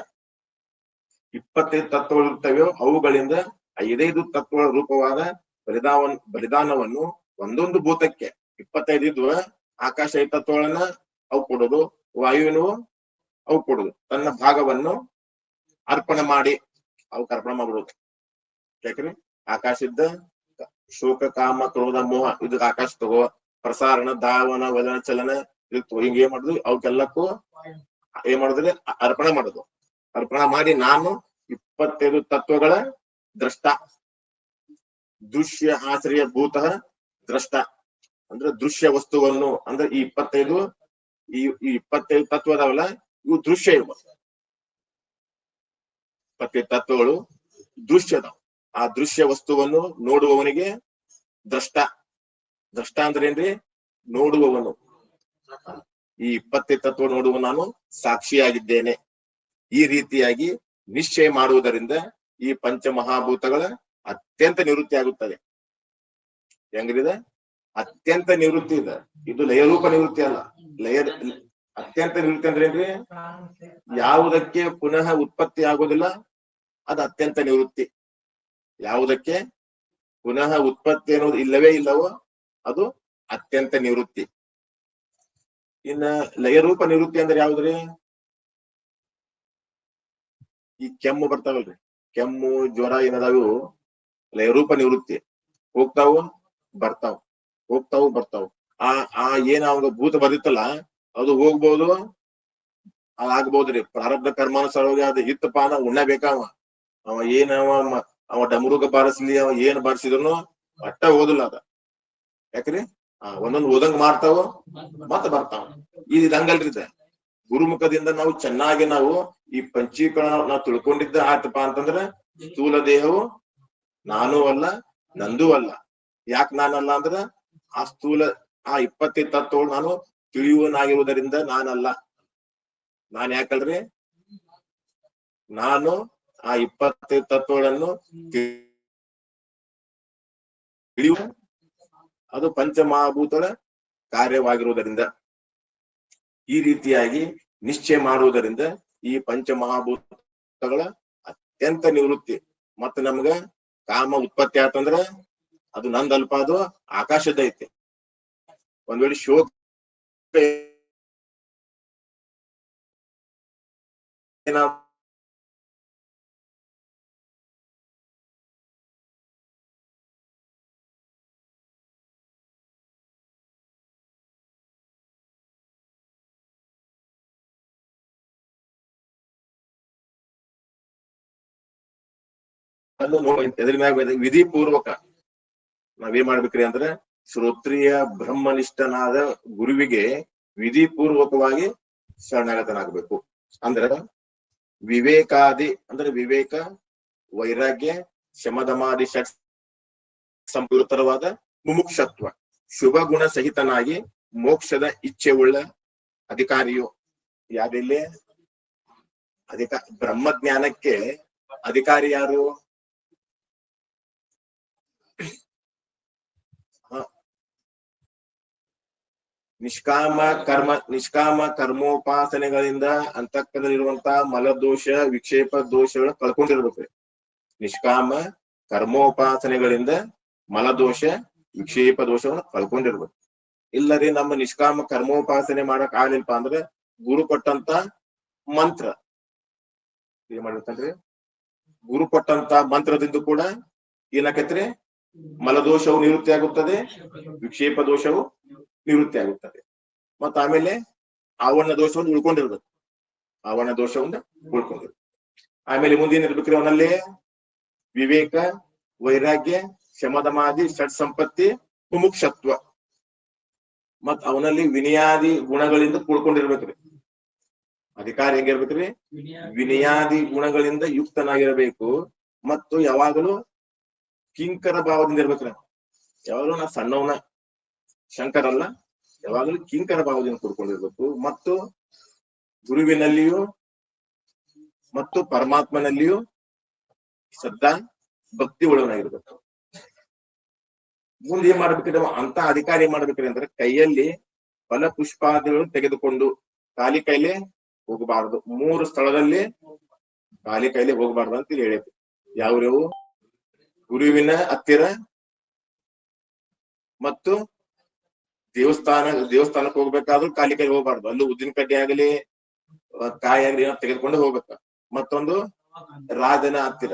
25 ತತ್ವಗಳು ಇರ್ತವೆ. ಅವುಗಳಿಂದ 5 ತತ್ವಗಳ ರೂಪವಾದ ಬಲಿದಾನವನ್ನು ಒಂದೊಂದು ಭೂತಕ್ಕೆ 25 ಇದ್ವ ಆಕಾಶ 5 ತತ್ವಗಳನ್ನ ಅವು ಕೊಡೋದು, ವಾಯುವಿನ ಅವು ಕೊಡುದು. ತನ್ನ ಭಾಗವನ್ನು ಅರ್ಪಣೆ ಮಾಡಿ ಅವಕ್ಕೆ ಅರ್ಪಣೆ ಮಾಡ್ಬಿಡುದು. ಯಾಕ್ರಿ ಆಕಾಶದ ಶೋಕ ಕಾಮ ಕ್ರೋಧ ಮೋಹ ಇದಕ್ ಆಕಾಶ ತಗೋ, ಪ್ರಸಾರಣ ಧಾವನ ವಲನ ಚಲನ ಇದಕ್ಕೆ ಹಿಂಗ ಏನ್ ಮಾಡುದು, ಅವಕ್ಕೆಲ್ಲಕ್ಕೂ ಏನ್ ಮಾಡುದ್ರಿ, ಅರ್ಪಣೆ ಮಾಡುದು. ಅರ್ಪಣೆ ಮಾಡಿ ನಾನು 25 ತತ್ವಗಳ ದ್ರಷ್ಟ, ದೃಶ್ಯ ಆಶ್ರಯ ಭೂತ ದ್ರಷ್ಟ ಅಂದ್ರೆ ದೃಶ್ಯ ವಸ್ತುವನ್ನು ಅಂದ್ರೆ ಈ 25 ತತ್ವದವಲ್ಲ, ಇವು ದೃಶ್ಯ. ಇವ 25 ತತ್ವಗಳು ದೃಶ್ಯದ. ಆ ದೃಶ್ಯ ವಸ್ತುವನ್ನು ನೋಡುವವನಿಗೆ ದ್ರಷ್ಟ. ದ್ರಷ್ಟ ಅಂದ್ರೆ ಏನ್ರಿ, ನೋಡುವವನು. ಈ 25 ತತ್ವ ನೋಡುವ ನಾನು ಸಾಕ್ಷಿಯಾಗಿದ್ದೇನೆ. ಈ ರೀತಿಯಾಗಿ ನಿಶ್ಚಯ ಮಾಡುವುದರಿಂದ ಈ ಪಂಚಮಹಾಭೂತಗಳ ಅತ್ಯಂತ ನಿವೃತ್ತಿ ಆಗುತ್ತದೆ. ಹೆಂಗ್ರಿದ, ಅತ್ಯಂತ ನಿವೃತ್ತಿ ಇದೆ. ಇದು ಲಯರೂಪ ನಿವೃತ್ತಿ ಅಲ್ಲ. ಅತ್ಯಂತ ನಿವೃತ್ತಿ ಅಂದ್ರೆ ಏನ್ರಿ, ಯಾವುದಕ್ಕೆ ಪುನಃ ಉತ್ಪತ್ತಿ ಆಗೋದಿಲ್ಲ ಅದು ಅತ್ಯಂತ ನಿವೃತ್ತಿ. ಯಾವುದಕ್ಕೆ ಪುನಃ ಉತ್ಪತ್ತಿ ಅನ್ನೋದು ಇಲ್ಲವೇ ಇಲ್ಲವೋ ಅದು ಅತ್ಯಂತ ನಿವೃತ್ತಿ. ಇನ್ನ ಲಯರೂಪ ನಿವೃತ್ತಿ ಅಂದ್ರೆ ಯಾವ್ದ್ರಿ, ಈ ಕೆಮ್ಮು ಬರ್ತಾವಲ್ರಿ, ಕೆಮ್ಮು ಜ್ವರ ಏನದಾವು ಲಯರೂಪ ನಿವೃತ್ತಿ. ಹೋಗ್ತಾವು ಬರ್ತಾವ್, ಹೋಗ್ತಾವು ಬರ್ತಾವ್. ಆ ಏನ ಅವಾಗ ಭೂತ ಬರ್ದಿತ್ತಲ್ಲ ಅದು ಹೋಗ್ಬೋದು, ಅದಾಗ್ಬೋದ್ರಿ. ಪ್ರಾರಬ್ಧ ಕರ್ಮಾನುಸಾರವಾಗಿ ಅದು ಹಿತ್ತಪ್ಪ ಅವ ಉಣ್ಣಬೇಕಾವ. ಅವ ಅವ ಡಮರುಗ ಬಾರಿಸ್ಲಿ, ಅವ ಏನ್ ಬಾರಿಸಿದ್ರು ಅಟ್ಟ ಓದಿಲ್ಲ ಅದ. ಯಾಕ್ರಿ ಒಂದೊಂದು ಓದಂಗ್ ಮಾಡ್ತಾವ ಮತ್ತ ಬರ್ತಾವ. ಇದು ಹಂಗಲ್ರಿ. ಗುರುಮುಖದಿಂದ ನಾವು ಚೆನ್ನಾಗಿ ನಾವು ಈ ಪಂಚೀಕರಣ ನಾವು ತಿಳ್ಕೊಂಡಿದ್ದ ಆಯ್ತಪ್ಪ ಅಂತಂದ್ರ ಸ್ಥೂಲ ದೇಹವು ನಾನೂ ಅಲ್ಲ ನಂದೂ ಅಲ್ಲ. ಯಾಕೆ ನಾನಲ್ಲ ಅಂದ್ರ ಆ ಸ್ಥೂಲ 25 ತತ್ವಗಳು ನಾನು ತಿಳಿಯುವನಾಗಿರುವುದರಿಂದ ನಾನಲ್ಲ. ನಾನ್ ಯಾಕಲ್ರಿ, ನಾನು ಆ 25 ತತ್ವಗಳನ್ನು ತಿಳಿಯುವ ಅದು ಪಂಚಮಹಾಭೂತಗಳ ಕಾರ್ಯವಾಗಿರುವುದರಿಂದ ಈ ರೀತಿಯಾಗಿ ನಿಶ್ಚಯ ಮಾಡುವುದರಿಂದ ಈ ಪಂಚಮಹಾಭೂತಗಳ ಅತ್ಯಂತ ನಿವೃತ್ತಿ. ಮತ್ತ ನಮ್ಗ ಕಾಮ ಉತ್ಪತ್ತಿ ಆತಂದ್ರ ಅದು ನಂದಲ್ಪ, ಅದು ಆಕಾಶದ ಐತಿ. ಒಂದ್ ವೇಳೆ ಶೋಕ ಎದ್ರ ಮ್ಯಾಗ ವಿಧಿ ಪೂರ್ವಕ ನಾವೇನ್ ಮಾಡ್ಬೇಕ್ರಿ ಅಂದ್ರೆ ಶ್ರೋತ್ರಿಯ ಬ್ರಹ್ಮನಿಷ್ಠನಾದ ಗುರುವಿಗೆ ವಿಧಿ ಪೂರ್ವಕವಾಗಿ ಶರಣಾಗತನಾಗಬೇಕು. ಅಂದ್ರ ವಿವೇಕಾದಿ ಅಂದ್ರೆ ವಿವೇಕ, ವೈರಾಗ್ಯ, ಶಮದಮಾದಿ ಷಟ್ ಸಂಪೂರ್ತರವಾದ ಮುಮುಕ್ಷತ್ವ, ಶುಭ ಗುಣ ಸಹಿತನಾಗಿ ಮೋಕ್ಷದ ಇಚ್ಛೆ ಉಳ್ಳ ಅಧಿಕಾರಿಯು. ಯಾರಿಲ್ಲಿ ಬ್ರಹ್ಮಜ್ಞಾನಕ್ಕೆ ಅಧಿಕಾರಿ ಯಾರು? ನಿಷ್ಕಾಮ ಕರ್ಮೋಪಾಸನೆಗಳಿಂದ ಅಂತಃಕರದಲ್ಲಿರುವಂತಹ ಮಲದೋಷ, ವಿಕ್ಷೇಪ ದೋಷಗಳು ಕಳ್ಕೊಂಡಿರ್ಬೇಕ್ರಿ. ನಿಷ್ಕಾಮ ಕರ್ಮೋಪಾಸನೆಗಳಿಂದ ಮಲದೋಷ, ವಿಕ್ಷೇಪ ದೋಷವನ್ನು ಕಳ್ಕೊಂಡಿರ್ಬೇಕು. ಇಲ್ಲರಿ ನಮ್ಮ ನಿಷ್ಕಾಮ ಕರ್ಮೋಪಾಸನೆ ಮಾಡಕ್ ಆಗ್ಲಿಲ್ಪ ಅಂದ್ರೆ ಗುರು ಕೊಟ್ಟಂತ ಮಂತ್ರ ಏನ್ ಮಾಡ್ಬೇಕಂದ್ರೆ ಗುರು ಕೊಟ್ಟಂತ ಮಂತ್ರದಿಂದ ಕೂಡ ಏನಾಕೈತ್ರಿ, ಮಲದೋಷವು ನಿವೃತ್ತಿ ಆಗುತ್ತದೆ, ವಿಕ್ಷೇಪ ದೋಷವು ನಿವೃತ್ತಿ ಆಗುತ್ತದೆ. ಮತ್ತ ಆಮೇಲೆ ಆವರಣ ದೋಷವನ್ನು ಉಳ್ಕೊಂಡಿರ್ಬೇಕು. ಆವರಣ ದೋಷವನ್ನು ಉಳ್ಕೊಂಡಿರ್ಬೇಕು. ಆಮೇಲೆ ಮುಂದೇನ್ ಇರ್ಬೇಕ್ರಿ ಅವನಲ್ಲಿ? ವಿವೇಕ, ವೈರಾಗ್ಯ, ಶಮದಮಾದಿ ಷಟ್ ಸಂಪತ್ತಿ, ಮುಮುಕ್ಷತ್ವ. ಮತ್ ಅವನಲ್ಲಿ ವಿನಯಾದಿ ಗುಣಗಳಿಂದ ಕೂಡ್ಕೊಂಡಿರ್ಬೇಕ್ರಿ. ಅಧಿಕಾರಿ ಹೆಂಗಿರ್ಬೇಕ್ರಿ? ವಿನಯಾದಿ ಗುಣಗಳಿಂದ ಯುಕ್ತನಾಗಿರ್ಬೇಕು. ಮತ್ತು ಯಾವಾಗಲೂ ಕಿಂಕರ ಭಾವದಿಂದ ಇರ್ಬೇಕ್ರಿ. ಯಾವಾಗಲೂ ನಾ ಸಣ್ಣವನ ಶಂಕರಲ್ಲ, ಯಾವಾಗಲೂ ಕಿಂಕರ ಭಾವದಿಂದ ಕೂಡ್ಕೊಂಡಿರ್ಬೇಕು. ಮತ್ತು ಗುರುವಿನಲ್ಲಿಯೂ ಮತ್ತು ಪರಮಾತ್ಮನಲ್ಲಿಯೂ ಶ್ರದ್ಧಾ ಭಕ್ತಿ ಒಳವನಾಗಿರ್ಬೇಕು. ಮುಂದೆ ಏನ್ ಮಾಡ್ಬೇಕ್ರಿ ಅಂತ ಅಧಿಕಾರಿ ಏನ್ ಮಾಡ್ಬೇಕ್ರಿ ಅಂದ್ರೆ ಕೈಯಲ್ಲಿ ಫಲ ಪುಷ್ಪಾದಿಗಳು ತೆಗೆದುಕೊಂಡು ಖಾಲಿ ಕೈಲಿ ಹೋಗಬಾರದು. 3 ಸ್ಥಳದಲ್ಲಿ ಖಾಲಿ ಕೈಲಿ ಹೋಗಬಾರ್ದು ಅಂತ ಹೇಳಿದ್ರು. ಯಾವ್ಯಾವು? ಗುರುವಿನ ಹತ್ತಿರ, ಮತ್ತು ದೇವಸ್ಥಾನಕ್ಕೆ ಹೋಗ್ಬೇಕಾದ್ರೂ ಖಾಲಿ ಕೈ ಹೋಗ್ಬಾರ್ದು. ಅಲ್ಲೂ ಉದ್ದಿನ ಕಡ್ಡಿ ಆಗಲಿ ಕಾಯಿ ಆಗಲಿ ಏನೋ ತೆಗೆದುಕೊಂಡು ಹೋಗ್ಬೇಕ. ಮತ್ತೊಂದು ರಾಜನ ಹತ್ತಿರ,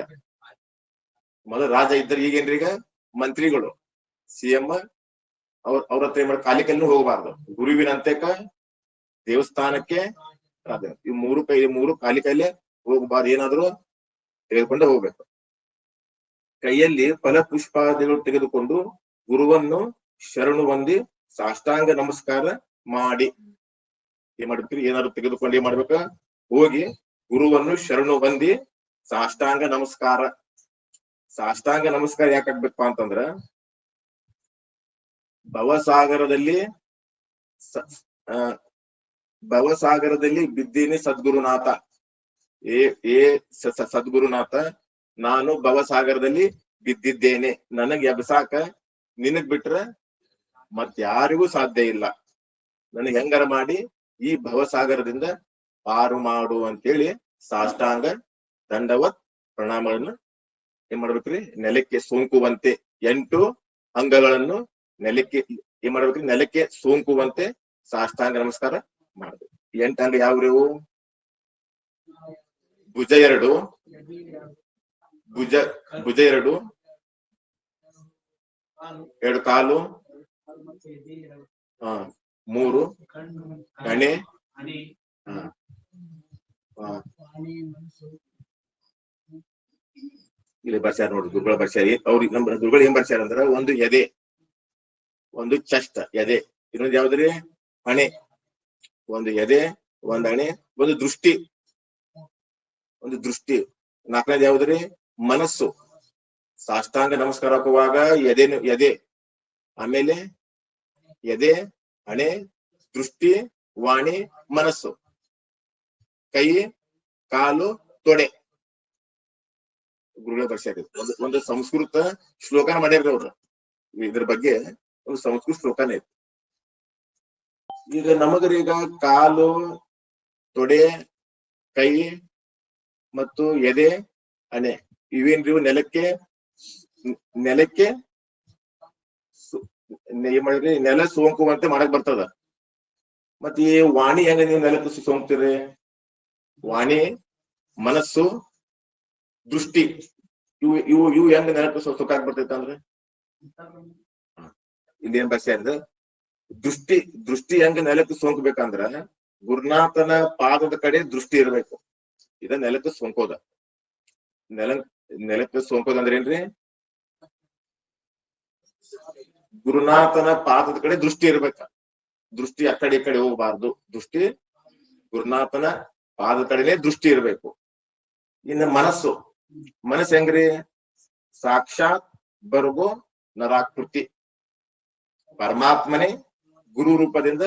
ಮೊದಲು ರಾಜ ಇದ್ದರೆ ಈಗೇನ್ರಿ ಈಗ ಮಂತ್ರಿಗಳು, CM ಅವ್ರ ಹತ್ರ ಏನ್ ಮಾಡಿ ಖಾಲಿ ಕೈಲೂ ಹೋಗಬಾರ್ದು. ಗುರುವಿನ ಅಂತ್ಯಕ್ಕ, ದೇವಸ್ಥಾನಕ್ಕೆ, ರಾಜ, ಈ ಮೂರು ಖಾಲಿ ಕೈಲೇ ಹೋಗಬಾರ್ದು. ಏನಾದ್ರು ತೆಗೆದುಕೊಂಡು ಹೋಗ್ಬೇಕು. ಕೈಯಲ್ಲಿ ಫಲ ಪುಷ್ಪಾದಿಗಳು ತೆಗೆದುಕೊಂಡು ಗುರುವನ್ನು ಶರಣು ಹೊಂದಿ ಸಾಷ್ಟಾಂಗ ನಮಸ್ಕಾರ ಮಾಡಿ ಏನ್ ಮಾಡ್ಬೇಕ್ರಿ? ಏನಾದ್ರು ತೆಗೆದುಕೊಂಡು ಏನ್ ಮಾಡ್ಬೇಕ? ಹೋಗಿ ಗುರುವನ್ನು ಶರಣು ಹೊಂದಿ ಸಾಷ್ಟಾಂಗ ನಮಸ್ಕಾರ. ಸಾಷ್ಟಾಂಗ ನಮಸ್ಕಾರ ಯಾಕೆ ಆಗ್ಬೇಕಪ್ಪ ಅಂತಂದ್ರ ಭವಸಾಗರದಲ್ಲಿ ಬಿದ್ದೀನಿ ಸದ್ಗುರುನಾಥ. ಸದ್ಗುರುನಾಥ, ನಾನು ಭವಸಾಗರದಲ್ಲಿ ಬಿದ್ದಿದ್ದೇನೆ. ನನಗ್ ಎಬ್ಸಾಕ ನಿನಗ್ ಬಿಟ್ರ ಮತ್ ಯಾರಿಗೂ ಸಾಧ್ಯ ಇಲ್ಲ. ನನಗ್ ಹೆಂಗಾರ ಮಾಡಿ ಈ ಭವಸಾಗರದಿಂದ ಪಾರು ಮಾಡು ಅಂತೇಳಿ ಸಾಷ್ಟಾಂಗ ದಂಡವತ್ ಪ್ರಣಾಮಗಳನ್ನು ಏನ್ ಮಾಡ್ಬೇಕ್ರಿ? ನೆಲಕ್ಕೆ ಸೋಂಕುವಂತೆ 8 ಅಂಗಗಳನ್ನು ನೆಲಕ್ಕೆ ಏನ್ ಮಾಡ್ಬೇಕ್ರಿ? ನೆಲಕ್ಕೆ ಸೋಂಕುವಂತೆ ಸಾಷ್ಟಾಂಗ ನಮಸ್ಕಾರ ಮಾಡ್ಬೇಕು. 8 ಅಂಗ ಯಾವ್ಯಾವು? ಭುಜ 2, ಭುಜ 2, 2 ಕಾಲು, ಮೂರು ಹಣೆ ಇಲ್ಲಿ ಬರ್ಸ್ಯಾರ ನೋಡ್ರಿ, ಗುರುಗಳು ಬರ್ಸ್ಯಾರಿ. ಅವ್ರಿಗೆ ನಮ್ಮ ಗುರುಗಳು ಏನ್ ಬರ್ಸ್ಯಾರ ಅಂದ್ರ, ಒಂದು ಎದೆ, ಒಂದು ಚೆಸ್ಟ್ ಎದೆ, ಇನ್ನೊಂದು ಯಾವ್ದ್ರಿ ಹಣೆ, ಒಂದು ಎದೆ, ಒಂದು ಹಣೆ, ಒಂದು ದೃಷ್ಟಿ, ಒಂದು ದೃಷ್ಟಿ, ನಾಲ್ಕನೇದು ಯಾವ್ದ್ರಿ ಮನಸ್ಸು. ಸಾಷ್ಟಾಂಗ ನಮಸ್ಕಾರ ಹಾಕುವಾಗ ಎದೆ, ಆಮೇಲೆ ಎದೆ, ಹಣೆ, ದೃಷ್ಟಿ, ವಾಣಿ, ಮನಸ್ಸು, ಕೈ, ಕಾಲು, ತೊಡೆ. ಗುರುಗಳ ಬರ್ಸ್ಯಾರ. ಒಂದು ಸಂಸ್ಕೃತ ಶ್ಲೋಕನ ಮಾಡ್ಯಾರ ಅವ್ರ, ಇದ್ರ ಬಗ್ಗೆ ಒಂದು ಸಂಸ್ಕೃತ ಶ್ಲೋಕನೇ ಐತಿ. ಈಗ ನಮಗ್ರಿ ಈಗ ಕಾಲು, ತೊಡೆ, ಕೈ ಮತ್ತು ಎದೆ, ಹಣೆ ಇವೇನ್ರಿ ನೆಲಕ್ಕೆ ಏನ್ ಮಾಡಿದ್ರಿ, ನೆಲ ಸೋಂಕುವಂತೆ ಮಾಡಕ್ ಬರ್ತದ. ಮತ್ ಈ ವಾಣಿ ಹೆಂಗ ನೀವು ನೆಲಕ್ಕೆ ಸೋಂಕ್ತಿರಿ? ವಾಣಿ, ಮನಸ್ಸು, ದೃಷ್ಟಿ ಇವು ಹೆಂಗ ನೆಲಕ್ಕೆ ಸೋಕಾಕ್ ಬರ್ತೈತೆ ಅಂದ್ರೆ, ಇಲ್ಲೇನ್ ಬರ್ಸ್ಯಾರ, ದೃಷ್ಟಿ ಹೆಂಗ ನೆಲಕ್ಕೆ ಸೋಂಕ್ಬೇಕಂದ್ರ ಗುರುನಾಥನ ಪಾದದ ಕಡೆ ದೃಷ್ಟಿ ಇರ್ಬೇಕು. ಇದ ನೆಲಕ್ಕೆ ಸೋಂಕೋದ. ನೆಲಕ್ಕೆ ಸೋಂಕೋದಂದ್ರೆ ಏನ್ರಿ? ಗುರುನಾಥನ ಪಾದದ ಕಡೆ ದೃಷ್ಟಿ ಇರ್ಬೇಕ. ದೃಷ್ಟಿ ಆ ಕಡೆ ಈ ಕಡೆ ಹೋಗಬಾರ್ದು. ದೃಷ್ಟಿ ಗುರುನಾಥನ ಪಾದದ ಕಡೆನೆ ದೃಷ್ಟಿ ಇರ್ಬೇಕು. ಇನ್ನು ಮನಸ್ಸು ಹೆಂಗ್ರಿ? ಸಾಕ್ಷಾತ್ ಬರ್ಗೋ ನರಾಕೃತಿ, ಪರಮಾತ್ಮನೇ ಗುರು ರೂಪದಿಂದ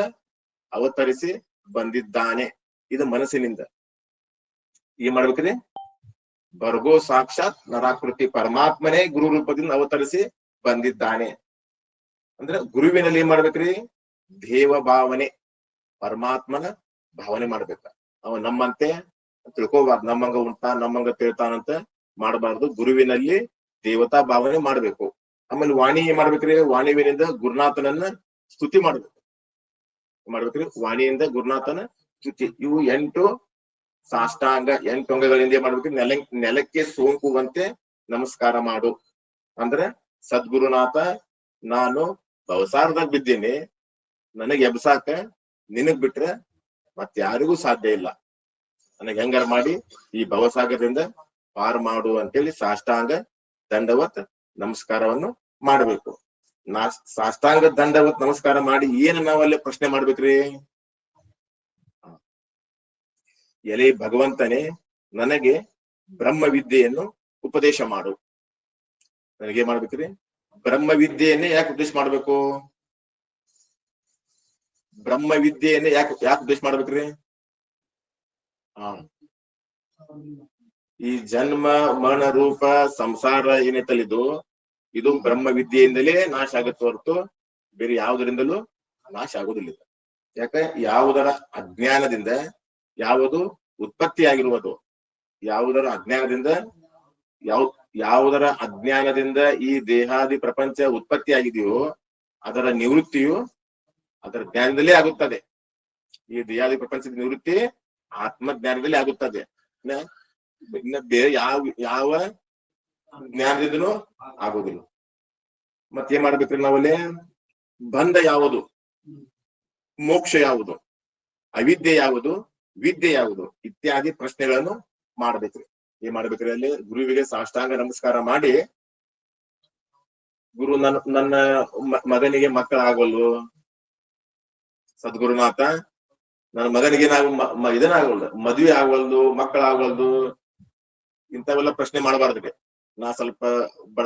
ಅವತರಿಸಿ ಬಂದಿದ್ದಾನೆ. ಇದು ಮನಸ್ಸಿನಿಂದ ಏನ್ ಮಾಡ್ಬೇಕ್ರಿ? ಬರ್ಗೋ ಸಾಕ್ಷಾತ್ ನರಾಕೃತಿ, ಪರಮಾತ್ಮನೇ ಗುರು ರೂಪದಿಂದ ಅವತರಿಸಿ ಬಂದಿದ್ದಾನೆ ಅಂದ್ರೆ ಗುರುವಿನಲ್ಲಿ ಏನ್ ಮಾಡ್ಬೇಕ್ರಿ? ದೇವ ಭಾವನೆ, ಪರಮಾತ್ಮನ ಭಾವನೆ ಮಾಡ್ಬೇಕ. ಅವ ನಮ್ಮಂತೆ ತಿಳ್ಕೋಬಾರ್ದು, ನಮ್ಮಂಗ ಉಂಟಾ ನಮ್ಮಂಗ ತಿಳ್ತಾನಂತ ಮಾಡಬಾರ್ದು. ಗುರುವಿನಲ್ಲಿ ದೇವತಾ ಭಾವನೆ ಮಾಡ್ಬೇಕು. ಆಮೇಲೆ ವಾಣಿ ಏನ್ ಮಾಡ್ಬೇಕ್ರಿ? ವಾಣಿವಿನಿಂದ ಗುರುನಾಥನನ್ನ ಸ್ತುತಿ ಮಾಡ್ಬೇಕ್ರಿ. ವಾಣಿಯಿಂದ ಗುರುನಾಥನ ಸ್ತುತಿ. ಇವು 8 ಸಾಷ್ಟಾಂಗ, 8 ಅಂಗಗಳಿಂದ ಏನ್ ಮಾಡ್ಬೇಕ್ರಿ? ನೆಲಕ್ಕೆ ಸೋಂಕುವಂತೆ ನಮಸ್ಕಾರ ಮಾಡು. ಅಂದ್ರೆ ಸದ್ಗುರುನಾಥ, ನಾನು ಭವಸಾರದಾಗ ಬಿದ್ದೀನಿ, ನನಗ್ ಎಬ್ಸಾಕ ನಿನಗ್ ಬಿಟ್ರೆ ಮತ್ ಯಾರಿಗೂ ಸಾಧ್ಯ ಇಲ್ಲ. ನನಗ್ ಹೆಂಗಾರ ಮಾಡಿ ಈ ಭವಸಾಗರದಿಂದ ಪಾರು ಮಾಡು ಅಂತೇಳಿ ಸಾಷ್ಟಾಂಗ ದಂಡವತ್ ನಮಸ್ಕಾರವನ್ನು ಮಾಡ್ಬೇಕು. ಸಾಷ್ಟಾಂಗ ದಂಡವತ್ ನಮಸ್ಕಾರ ಮಾಡಿ ಏನ್ ನಾವಲ್ಲೇ ಪ್ರಶ್ನೆ ಮಾಡ್ಬೇಕ್ರಿ? ಎಲೆ ಭಗವಂತನೇ, ನನಗೆ ಬ್ರಹ್ಮ ವಿದ್ಯೆಯನ್ನು ಉಪದೇಶ ಮಾಡು. ನನಗೆ ಮಾಡ್ಬೇಕ್ರಿ? ಬ್ರಹ್ಮ ವಿದ್ಯೆಯನ್ನೇ ಯಾಕೆ ಉಪದೇಶ ಮಾಡ್ಬೇಕು? ಬ್ರಹ್ಮ ವಿದ್ಯೆಯನ್ನೇ ಯಾಕೆ ಉಪದೇಶ ಮಾಡ್ಬೇಕ್ರಿ? ಈ ಜನ್ಮ ಮರಣ ರೂಪ ಸಂಸಾರ ಏನೈತಲ್ಲಿದು, ಇದು ಬ್ರಹ್ಮ ವಿದ್ಯೆಯಿಂದಲೇ ನಾಶ ಆಗುತ್ತೆ ಹೊರತು ಬೇರೆ ಯಾವುದರಿಂದಲೂ ನಾಶ ಆಗುದಿಲ್ಲ. ಯಾಕೆ? ಯಾವುದರ ಅಜ್ಞಾನದಿಂದ ಯಾವುದು ಉತ್ಪತ್ತಿ ಆಗಿರುವುದು, ಯಾವುದರ ಅಜ್ಞಾನದಿಂದ ಈ ದೇಹಾದಿ ಪ್ರಪಂಚ ಉತ್ಪತ್ತಿ ಆಗಿದೆಯೋ ಅದರ ನಿವೃತ್ತಿಯು ಅದರ ಜ್ಞಾನದಲ್ಲೇ ಆಗುತ್ತದೆ. ಈ ದೇಹಾದಿ ಪ್ರಪಂಚದ ನಿವೃತ್ತಿ ಆತ್ಮಜ್ಞಾನದಲ್ಲಿ ಆಗುತ್ತದೆ. ಇನ್ನ ಬೇರೆ ಯಾವ ಜ್ಞಾನದಿಂದನೂ ಆಗುದಿಲ್ಲ. ಮತ್ತೇನ್ ಮಾಡ್ಬೇಕ್ರಿ ನಾವಲ್ಲಿ? ಬಂಧ ಯಾವುದು, ಮೋಕ್ಷ ಯಾವುದು, ಅವಿದ್ಯೆ ಯಾವುದು, ವಿದ್ಯೆ ಯಾವುದು ಇತ್ಯಾದಿ ಪ್ರಶ್ನೆಗಳನ್ನು ಮಾಡ್ಬೇಕ್ರಿ. ಏನ್ ಮಾಡ್ಬೇಕ್ರಿ? ಅಲ್ಲಿ ಗುರುವಿಗೆ ಸಾಷ್ಟಾಂಗ ನಮಸ್ಕಾರ ಮಾಡಿ, ಗುರು ನನ್ನ ಮಗನಿಗೆ ಮಕ್ಕಳಾಗಲ್ವು, ಸದ್ಗುರುನಾಥ ನನ್ನ ಮಗನಿಗೆ ನಾವು ಇದನ್ನಾಗಲ್ದು, ಮದ್ವೆ ಆಗವಲ್ದು, ಮಕ್ಕಳಾಗವಲ್ದು, ಇಂಥವೆಲ್ಲ ಪ್ರಶ್ನೆ ಮಾಡಬಾರ್ದ್ರಿ. ನಾ ಸ್ವಲ್ಪ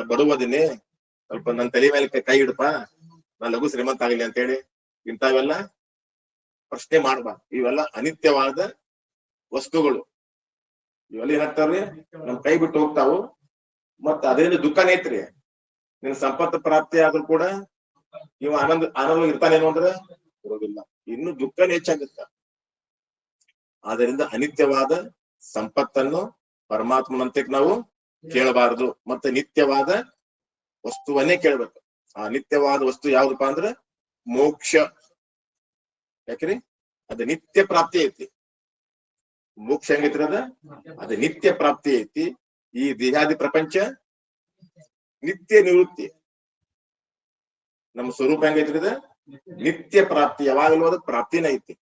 ಬಡವದಿನಿ, ಸ್ವಲ್ಪ ನನ್ನ ತಲೆ ಮೇಲೆ ಕೈ ಇಡಪ್ಪ, ನಾ ಲಘು ಶ್ರೀಮಂತ ಆಗಲಿ ಅಂತೇಳಿ ಇಂಥವೆಲ್ಲ ಪ್ರಶ್ನೆ ಮಾಡಬಾರ್ದು. ಇವೆಲ್ಲ ಅನಿತ್ಯವಾದ ವಸ್ತುಗಳು. ಇವೆಲ್ಲ ಏನಾಗ್ತಾವ್ರಿ? ನಮ್ ಕೈ ಬಿಟ್ಟು ಹೋಗ್ತಾವು. ಮತ್ತ ಅದರಿಂದ ದುಃಖನೇ ಐತ್ರಿ. ನಿನ್ ಸಂಪತ್ತು ಪ್ರಾಪ್ತಿ ಆದ್ರೂ ಕೂಡ ಇವ ಆನಂದ ಇರ್ತಾನೇನು ಅಂದ್ರೆ ಇರೋದಿಲ್ಲ, ಇನ್ನು ದುಃಖನೇ ಹೆಚ್ಚಾಗುತ್ತ. ಆದ್ದರಿಂದ ಅನಿತ್ಯವಾದ ಸಂಪತ್ತನ್ನು ಪರಮಾತ್ಮನಂತೆ ನಾವು ಕೇಳಬಾರದು. ಮತ್ತೆ ನಿತ್ಯವಾದ ವಸ್ತುವನ್ನೇ ಕೇಳ್ಬೇಕು. ಆ ನಿತ್ಯವಾದ ವಸ್ತು ಯಾವ್ದಪ್ಪ ಅಂದ್ರೆ ಮೋಕ್ಷ. ಯಾಕ್ರಿ? ಅದು ನಿತ್ಯ ಪ್ರಾಪ್ತಿ ಐತಿ. ಮೋಕ್ಷ ಹೆಂಗೈತ್ರಿ? ಅದು ನಿತ್ಯ ಪ್ರಾಪ್ತಿ ಐತಿ. ಈ ದೇಹಾದಿ ಪ್ರಪಂಚ ನಿತ್ಯ ನಿವೃತ್ತಿ. ನಮ್ಮ ಸ್ವರೂಪ ಹೆಂಗೈತ್ರಿ? ನಿತ್ಯ ಪ್ರಾಪ್ತಿ, ಯಾವಾಗಲೂ ಅದು ಪ್ರಾಪ್ತಿನ ಐತಿ.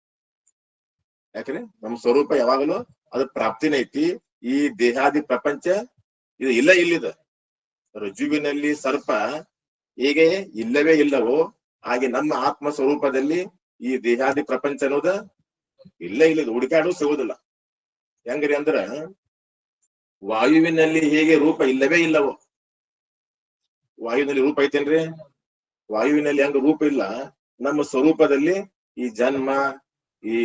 ಯಾಕ್ರಿ ನಮ್ ಸ್ವರೂಪ ಯಾವಾಗಲೂ ಅದು ಪ್ರಾಪ್ತಿನ ಐತಿ. ಈ ದೇಹಾದಿ ಪ್ರಪಂಚ ಇದು ಇಲ್ಲ, ಇಲ್ಲಿದ ರಜ್ಜುವಿನಲ್ಲಿ ಸರ್ಪ ಹೇಗೆ ಇಲ್ಲವೇ ಇಲ್ಲವೋ ಹಾಗೆ ನಮ್ಮ ಆತ್ಮ ಸ್ವರೂಪದಲ್ಲಿ ಈ ದೇಹಾದಿ ಪ್ರಪಂಚ ಅನ್ನೋದ ಇಲ್ಲ, ಇಲ್ಲದ ಹುಡುಕಾಡು ಸಿಗೋದಿಲ್ಲ. ಹೆಂಗ್ರಿ ಅಂದ್ರ ವಾಯುವಿನಲ್ಲಿ ಹೇಗೆ ರೂಪ ಇಲ್ಲವೇ ಇಲ್ಲವೋ, ವಾಯುವಿನಲ್ಲಿ ರೂಪ ಐತೇನ್ರಿ? ವಾಯುವಿನಲ್ಲಿ ಹೆಂಗ ರೂಪ ಇಲ್ಲ, ನಮ್ಮ ಸ್ವರೂಪದಲ್ಲಿ ಈ ಜನ್ಮ ಈ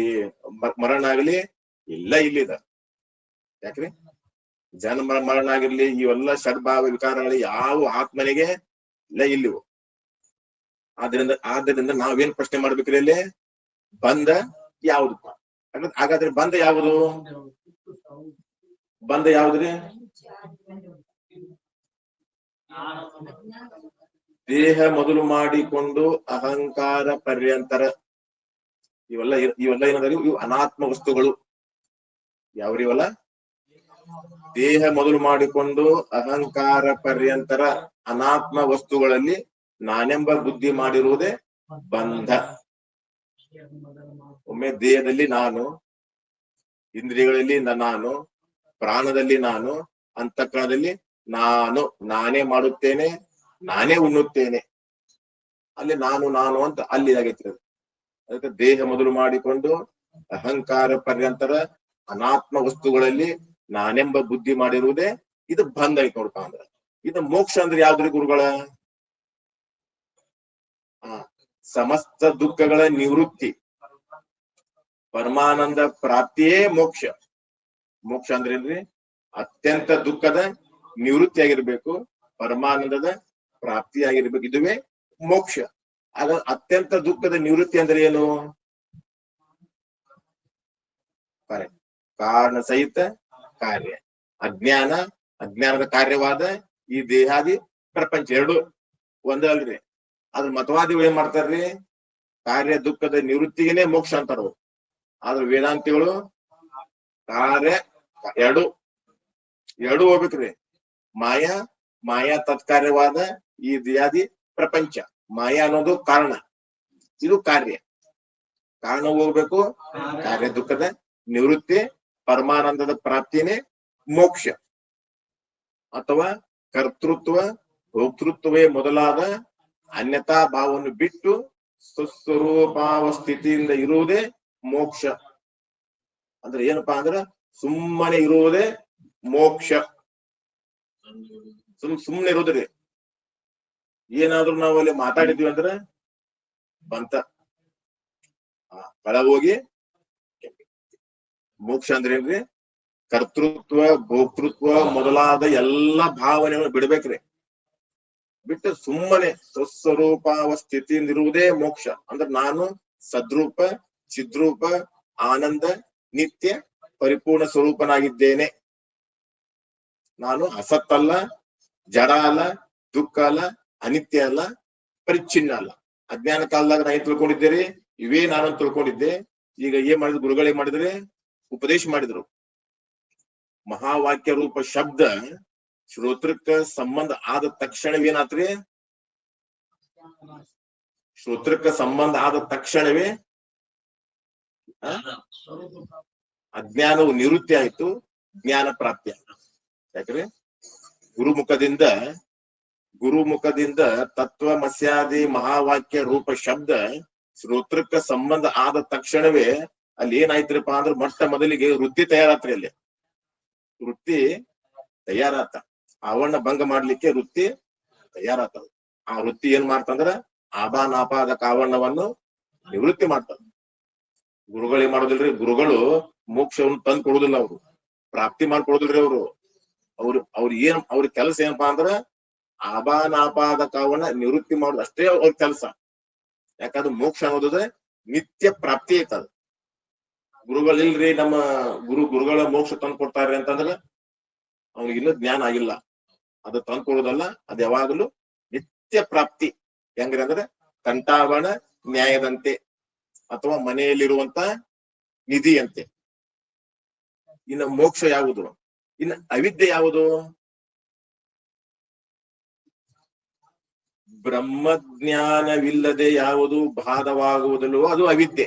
ಮರಣ ಆಗಲಿ ಇಲ್ಲ, ಇಲ್ಲಿದ. ಯಾಕ್ರಿ ಜನ್ಮ ಮರಣ ಆಗಿರ್ಲಿ ಇವೆಲ್ಲ ಷಡ್ಭಾವ ವಿಕಾರಗಳು ಯಾವ ಆತ್ಮನಿಗೆ ಇಲ್ಲ, ಇಲ್ಲಿವು. ಆದ್ರಿಂದ ನಾವೇನ್ ಪ್ರಶ್ನೆ ಮಾಡ್ಬೇಕ್ರಿ? ಅಲ್ಲಿ ಬಂಧ ಯಾವುದಪ್ಪ? ಹಾಗಾದ್ರೆ ಬಂಧ ಯಾವುದು? ಬಂಧ ಯಾವ್ದ್ರಿ? ದೇಹ ಮೊದಲು ಮಾಡಿಕೊಂಡು ಅಹಂಕಾರ ಪರ್ಯಂತರ ಇವೆಲ್ಲ ಏನಂದ್ರೆ ಇವು ಅನಾತ್ಮ ವಸ್ತುಗಳು. ಯಾವ್ರಿವಲ್ಲ? ದೇಹ ಮೊದಲು ಮಾಡಿಕೊಂಡು ಅಹಂಕಾರ ಪರ್ಯಂತರ ಅನಾತ್ಮ ವಸ್ತುಗಳಲ್ಲಿ ನಾನೆಂಬ ಬುದ್ಧಿ ಮಾಡಿರುವುದೇ ಬಂಧ. ಒಮ್ಮೆ ದೇಹದಲ್ಲಿ ನಾನು, ಇಂದ್ರಿಯಗಳಲ್ಲಿ ನಾನು, ಪ್ರಾಣದಲ್ಲಿ ನಾನು, ಅಂತಃಕರಣದಲ್ಲಿ ನಾನು, ನಾನೇ ಮಾಡುತ್ತೇನೆ, ನಾನೇ ಉಣ್ಣುತ್ತೇನೆ. ಅಲ್ಲಿ ನಾನು ನಾನು ಅಂತ ಅಲ್ಲಿ ಆಗೈತಿ. ಅದಕ್ಕೆ ದೇಹ ಮೊದಲು ಮಾಡಿಕೊಂಡು ಅಹಂಕಾರ ಪರ್ಯಂತರ ಅನಾತ್ಮ ವಸ್ತುಗಳಲ್ಲಿ ನಾನೆಂಬ ಬುದ್ಧಿ ಮಾಡಿರುವುದೇ ಇದು ಬಂಧ ಐತಿ ನೋಡ್ಪ. ಅಂದ್ರ ಇದು ಮೋಕ್ಷ ಅಂದ್ರೆ ಯಾವ್ದ್ರಿ ಗುರುಗಳ? ಸಮಸ್ತ ದುಃಖಗಳ ನಿವೃತ್ತಿ, ಪರಮಾನಂದ ಪ್ರಾಪ್ತಿಯೇ ಮೋಕ್ಷ. ಮೋಕ್ಷ ಅಂದ್ರೆ ಏನ್ರಿ? ಅತ್ಯಂತ ದುಃಖದ ನಿವೃತ್ತಿ ಆಗಿರ್ಬೇಕು, ಪರಮಾನಂದದ ಪ್ರಾಪ್ತಿ ಆಗಿರ್ಬೇಕು, ಇದುವೇ ಮೋಕ್ಷ. ಆಗ ಅತ್ಯಂತ ದುಃಖದ ನಿವೃತ್ತಿ ಅಂದ್ರೆ ಏನು? ಕಾರಣ ಸಹಿತ ಕಾರ್ಯ. ಅಜ್ಞಾನದ ಕಾರ್ಯವಾದ ಈ ದೇಹಾದಿ ಪ್ರಪಂಚ ಎರಡು ಒಂದೇ ಅಲ್ರಿ. ಅದ್ರ ಮತವಾದಿಗಳು ಏನ್ ಮಾಡ್ತಾರ್ರಿ? ಕಾರ್ಯ ದುಃಖದ ನಿವೃತ್ತಿಗೆನೆ ಮೋಕ್ಷ ಅಂತಾರ. ಆದ್ರ ವೇದಾಂತಿಗಳು ಕಾರ್ಯ ಎರಡು ಹೋಗ್ಬೇಕ್ರಿ. ಮಾಯಾ ತತ್ಕಾರ್ಯವಾದ ಈ ದೇಹಾದಿ ಪ್ರಪಂಚ, ಮಾಯಾ ಅನ್ನೋದು ಕಾರಣ, ಇದು ಕಾರ್ಯ ಹೋಗ್ಬೇಕು. ಕಾರ್ಯ ದುಃಖದ ನಿವೃತ್ತಿ, ಪರಮಾನಂದದ ಪ್ರಾಪ್ತಿನೇ ಮೋಕ್ಷ. ಅಥವಾ ಕರ್ತೃತ್ವ ಭೋಕ್ತೃತ್ವವೇ ಮೊದಲಾದ ಅನ್ಯತಾ ಭಾವವನ್ನು ಬಿಟ್ಟು ಸ್ವಸ್ವರೂಪಾವ ಸ್ಥಿತಿಯಿಂದ ಇರುವುದೇ ಮೋಕ್ಷ. ಅಂದ್ರೆ ಏನಪ್ಪಾ ಅಂದ್ರ ಸುಮ್ಮನೆ ಇರುವುದೇ ಮೋಕ್ಷ. ಸುಮ್ಮನೆ ಇರುದ್ರಿ. ಏನಾದ್ರೂ ನಾವು ಅಲ್ಲಿ ಮಾತಾಡಿದ್ವಿ ಅಂದ್ರೆ ಬಂತ ಒಳ ಹೋಗಿ. ಮೋಕ್ಷ ಅಂದ್ರೆ ಏನ್ರಿ? ಕರ್ತೃತ್ವ ಭೋಕ್ತೃತ್ವ ಮೊದಲಾದ ಎಲ್ಲಾ ಭಾವನೆಗಳು ಬಿಡ್ಬೇಕ್ರಿ. ಬಿಟ್ಟು ಸುಮ್ಮನೆ ಸ್ವಸ್ವರೂಪಾವ ಸ್ಥಿತಿಯಿಂದ ಇರುವುದೇ ಮೋಕ್ಷ. ಅಂದ್ರೆ ನಾನು ಸದ್ರೂಪ ಚಿದ್ರೂಪ ಆನಂದ ನಿತ್ಯ ಪರಿಪೂರ್ಣ ಸ್ವರೂಪನಾಗಿದ್ದೇನೆ. ನಾನು ಅಸತ್ತಲ್ಲ, ಜಡ ಅಲ್ಲ, ದುಃಖ ಅಲ್ಲ, ಅನಿತ್ಯ ಅಲ್ಲ, ಪರಿಚ್ಛಿನ್ನ ಅಲ್ಲ. ಅಜ್ಞಾನ ಕಾಲದಾಗ ನಾ ಏನ್ ತಿಳ್ಕೊಂಡಿದ್ದೇರಿ? ಇವೇ ನಾನು ತಿಳ್ಕೊಂಡಿದ್ದೆ. ಈಗ ಏನ್ ಮಾಡಿದ್ರು? ಗುರುಗಳೇ ಮಾಡಿದ್ರೆ ಉಪದೇಶ ಮಾಡಿದ್ರು. ಮಹಾವಾಕ್ಯ ರೂಪ ಶಬ್ದ ಶ್ರೋತ್ರಕ್ಕ ಸಂಬಂಧ ಆದ ತಕ್ಷಣವೇನಾತ್ರಿ? ಶ್ರೋತ್ರಕ್ಕ ಸಂಬಂಧ ಆದ ತಕ್ಷಣವೇ ಅಜ್ಞಾನವು ನಿವೃತ್ತಿ ಆಯ್ತು, ಜ್ಞಾನ ಪ್ರಾಪ್ತಿ ಆಯ್ತು. ಯಾಕ್ರಿ ಗುರುಮುಖದಿಂದ ತತ್ವಮಸ್ಯಾದಿ ಮಹಾವಾಕ್ಯ ರೂಪ ಶಬ್ದ ಶ್ರೋತ್ರಕ್ಕ ಸಂಬಂಧ ಆದ ತಕ್ಷಣವೇ ಅಲ್ಲಿ ಏನಾಯ್ತ್ರಪ್ಪ ಅಂದ್ರೆ ಮೊಟ್ಟ ಮೊದಲಿಗೆ ವೃತ್ತಿ ತಯಾರಾತ್ರಿ. ಅಲ್ಲಿ ವೃತ್ತಿ ತಯಾರಾತ, ಆವರಣ ಭಂಗ ಮಾಡ್ಲಿಕ್ಕೆ ವೃತ್ತಿ ತಯಾರಾತ. ಆ ವೃತ್ತಿ ಏನ್ ಮಾಡ್ತಂದ್ರ ಆಭಾನಾಪಾದಕ ಆವರಣವನ್ನು ನಿವೃತ್ತಿ ಮಾಡ್ತದ. ಗುರುಗಳು ಏನ್ ಮಾಡೋದಿಲ್ರಿ? ಗುರುಗಳು ಮೋಕ್ಷವನ್ನು ತಂದು ಕೊಡುದಿಲ್ಲ, ಅವರು ಪ್ರಾಪ್ತಿ ಮಾಡ್ಕೊಡುದಿಲ್ರಿ. ಅವ್ರ ಕೆಲಸ ಏನಪ್ಪಾ ಅಂದ್ರ ಆಭಾನಾಪಾದಕವನ್ನ ನಿವೃತ್ತಿ ಮಾಡೋದು ಅಷ್ಟೇ ಅವ್ರ ಕೆಲಸ. ಯಾಕಂದ್ರೆ ಮೋಕ್ಷ ಅನ್ನೋದ ನಿತ್ಯ ಪ್ರಾಪ್ತಿ ಐತದ. ಗುರುಗಳಿಲ್ರಿ ನಮ್ಮ ಗುರುಗಳ ಮೋಕ್ಷ ತಂದು ಕೊಡ್ತಾರ್ರಿ ಅಂತಂದ್ರ ಅವ್ನಿಗೆ ಇನ್ನೂ ಜ್ಞಾನ ಆಗಿಲ್ಲ. ಅದು ತಂದು ಕೊಡೋದಲ್ಲ, ಅದು ಯಾವಾಗಲೂ ನಿತ್ಯ ಪ್ರಾಪ್ತಿ. ಹೆಂಗ್ರಿ ಅಂದ್ರೆ ಕಂಠಾವರಣ ನ್ಯಾಯದಂತೆ ಅಥವಾ ಮನೆಯಲ್ಲಿರುವಂತ ನಿಧಿಯಂತೆ. ಇನ್ನು ಮೋಕ್ಷ ಯಾವುದು? ಇನ್ನು ಅವಿದ್ಯೆ ಯಾವುದು? ಬ್ರಹ್ಮಜ್ಞಾನವಿಲ್ಲದೆ ಯಾವುದು ಬಾಧವಾಗುವುದಿಲ್ಲವೋ ಅದು ಅವಿದ್ಯೆ.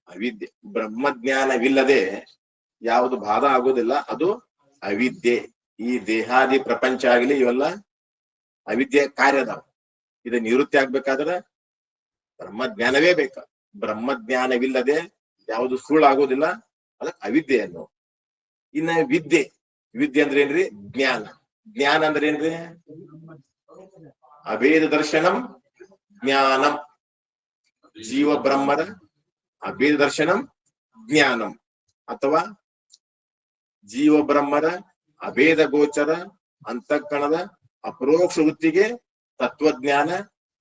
ಅವಿದ್ಯೆ. ಬ್ರಹ್ಮಜ್ಞಾನವಿಲ್ಲದೆ ಯಾವುದು ಬಾಧ ಆಗುವುದಿಲ್ಲ ಅದು ಅವಿದ್ಯೆ. ಈ ದೇಹಾದಿ ಪ್ರಪಂಚ ಆಗಲಿ ಇವೆಲ್ಲ ಅವಿದ್ಯೆ ಕಾರ್ಯದಾವ. ಇದು ನಿವೃತ್ತಿ ಆಗ್ಬೇಕಾದ್ರೆ ಬ್ರಹ್ಮಜ್ಞಾನವೇ ಬೇಕ. ಬ್ರಹ್ಮಜ್ಞಾನವಿಲ್ಲದೆ ಯಾವುದು ಸುಳ್ಳಾಗೋದಿಲ್ಲ, ಅದಕ್ಕೆ ಅವಿದ್ಯೆ ಅನ್ನೋ. ಇನ್ನ ವಿದ್ಯೆ. ವಿದ್ಯೆ ಅಂದ್ರೆ ಏನ್ರಿ? ಜ್ಞಾನ. ಜ್ಞಾನ ಅಂದ್ರೆ ಏನ್ರಿ? ಅಭೇದ ದರ್ಶನಂ ಜ್ಞಾನಂ. ಜೀವ ಬ್ರಹ್ಮರ ಅಭೇದ ದರ್ಶನಂ ಜ್ಞಾನಂ, ಅಥವಾ ಜೀವ ಬ್ರಹ್ಮರ ಅಭೇದ ಗೋಚರ ಅಂತಃಕರಣದ ಅಪರೋಕ್ಷ ವೃತ್ತಿಗೆ ತತ್ವಜ್ಞಾನ,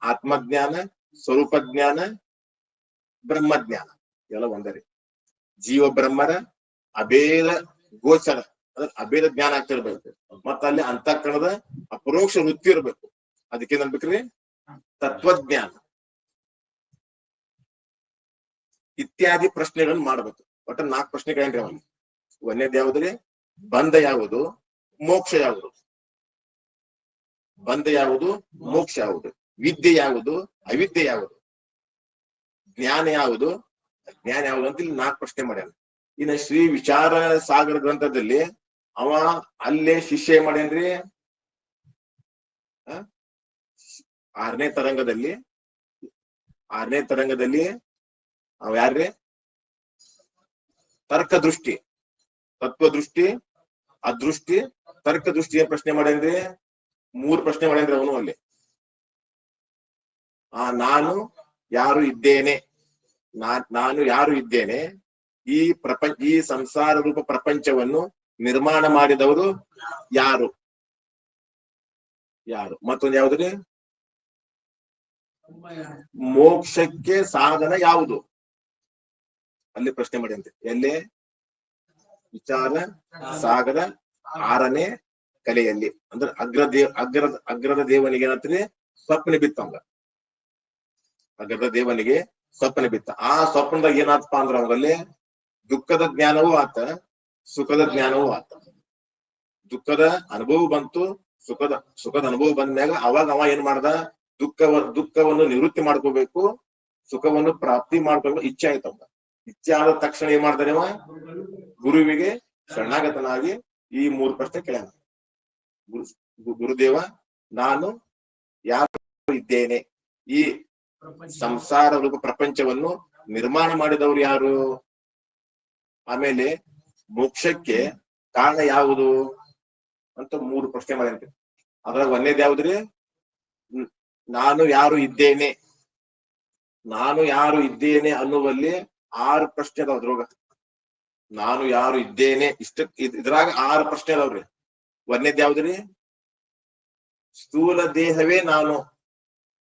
ಆತ್ಮಜ್ಞಾನ, ಸ್ವರೂಪ ಜ್ಞಾನ, ಬ್ರಹ್ಮಜ್ಞಾನ ಎಲ್ಲ ಒಂದರಿ. ಜೀವ ಬ್ರಹ್ಮರ ಅಭೇದ ಗೋಚರ ಅಂದ್ರೆ ಅಭೇದ ಜ್ಞಾನ ಆಗ್ತಿರ್ಬೇಕು. ಮತ್ತ ಅಲ್ಲಿ ಅಂತಃಕರಣದ ಅಪರೋಕ್ಷ ವೃತ್ತಿ ಇರ್ಬೇಕು. ಅದಕ್ಕೇನ್ ಅನ್ಬೇಕ್ರಿ? ತತ್ವಜ್ಞಾನ ಇತ್ಯಾದಿ ಪ್ರಶ್ನೆಗಳನ್ನ ಮಾಡ್ಬೇಕು. ಒಟ್ಟ 4 ಪ್ರಶ್ನೆಗಳೇನ್ರಿ ಅವಲ್ಲಿ. ಒಂದೇದ್ ಯಾವ್ದ್ರಿ? ಬಂಧ ಯಾವುದು, ಮೋಕ್ಷ ಯಾವುದು? ಬಂಧ ಯಾವುದು, ಮೋಕ್ಷ ಯಾವುದು? ವಿದ್ಯೆ ಯಾವುದು, ಅವಿದ್ಯೆ ಯಾವುದು? ಜ್ಞಾನ ಯಾವುದು, ಅಜ್ಞಾನ ಯಾವುದು ಅಂತ ಇಲ್ಲಿ 4 ಪ್ರಶ್ನೆ ಮಾಡ್ಯಾನ. ಇನ್ನು ಶ್ರೀ ವಿಚಾರ ಸಾಗರ ಗ್ರಂಥದಲ್ಲಿ ಅವ ಅಲ್ಲೇ ಶಿಷ್ಯ ಮಾಡ್ಯಾನ್ರಿ. 6ನೇ ತರಂಗದಲ್ಲಿ ಅವ ಯಾರ್ರಿ? ತರ್ಕ ದೃಷ್ಟಿ, ತತ್ವ ದೃಷ್ಟಿ, ಅದೃಷ್ಟಿ, ತರ್ಕ ದೃಷ್ಟಿ ಏನ್ ಪ್ರಶ್ನೆ ಮಾಡ್ಯಾನ್ರಿ? 3 ಪ್ರಶ್ನೆ ಮಾಡ್ಯಾನ್ರಿ ಅವನು ಅಲ್ಲಿ. ನಾನು ಯಾರು ಇದ್ದೇನೆ, ನಾನು ಯಾರು ಇದ್ದೇನೆ, ಈ ಸಂಸಾರ ರೂಪ ಪ್ರಪಂಚವನ್ನು ನಿರ್ಮಾಣ ಮಾಡಿದವರು ಯಾರು? ಮತ್ತೊಂದು ಯಾವ್ದ್ರಿ? ಮೋಕ್ಷಕ್ಕೆ ಸಾಧನ ಯಾವುದು? ಅಲ್ಲಿ ಪ್ರಶ್ನೆ ಮಾಡಿದಂತೆ. ಎಲ್ಲಿ? ವಿಚಾರ ಸಾಗರ 6ನೇ ಕಲೆಯಲ್ಲಿ. ಅಂದ್ರೆ ಅಗ್ರದ ದೇವನಿಗೆ ಏನಂತ್ರಿ? ಸ್ವಪ್ನ ಬಿತ್ತಂಗ. ಅಗ್ರದ ದೇವನಿಗೆ ಸ್ವಪ್ನ ಬಿತ್ತ. ಆ ಸ್ವಪ್ನದಾಗ ಏನಾತ್ಪ ಅಂದ್ರ ಅವಂಗಲ್ಲಿ ದುಃಖದ ಜ್ಞಾನವೂ ಆತ, ಸುಖದ ಜ್ಞಾನವೂ ಆತ. ದುಃಖದ ಅನುಭವ ಬಂತು, ಸುಖದ ಅನುಭವ ಬಂದ್ಮ್ಯಾಗ ಅವಾಗ ಅವ ಏನ್ ಮಾಡ್ದ? ದುಃಖವನ್ನು ನಿವೃತ್ತಿ ಮಾಡ್ಕೋಬೇಕು, ಸುಖವನ್ನು ಪ್ರಾಪ್ತಿ ಮಾಡ್ಕೋಬೇಕು ಇಚ್ಛೆ ಆಯ್ತವ. ಇಚ್ಛೆ ಆದ ತಕ್ಷಣ ಏನ್ ಮಾಡ್ತಾನೆ ಅವ? ಗುರುವಿಗೆ ಶರಣಾಗತನಾಗಿ ಈ 3 ಪ್ರಶ್ನೆ ಕೇಳ್ಯಾನ. ಗುರುದೇವ, ನಾನು ಯಾರು ಇದ್ದೇನೆ, ಈ ಸಂಸಾರ ರೂಪ ಪ್ರಪಂಚವನ್ನು ನಿರ್ಮಾಣ ಮಾಡಿದವರು ಯಾರು, ಆಮೇಲೆ ಮೋಕ್ಷಕ್ಕೆ ಕಾರಣ ಯಾವುದು ಅಂತ 3 ಪ್ರಶ್ನೆ ಮಾಡಿದಂತೆ. ಅದ್ರಾಗ ಒಂದೇದ್ ಯಾವ್ದ್ರಿ? ನಾನು ಯಾರು ಇದ್ದೇನೆ. ನಾನು ಯಾರು ಇದ್ದೇನೆ ಅನ್ನುವಲ್ಲಿ 6 ಪ್ರಶ್ನೆ ಅದಾವ ಅದ್ರೊಳಗ. ನಾನು ಯಾರು ಇದ್ದೇನೆ ಇದ್ರಾಗ 6 ಪ್ರಶ್ನೆ ಅದಾವ್ರಿ. ಒಂದೇದ್ ಯಾವ್ದ್ರಿ? ಸ್ಥೂಲ ದೇಹವೇ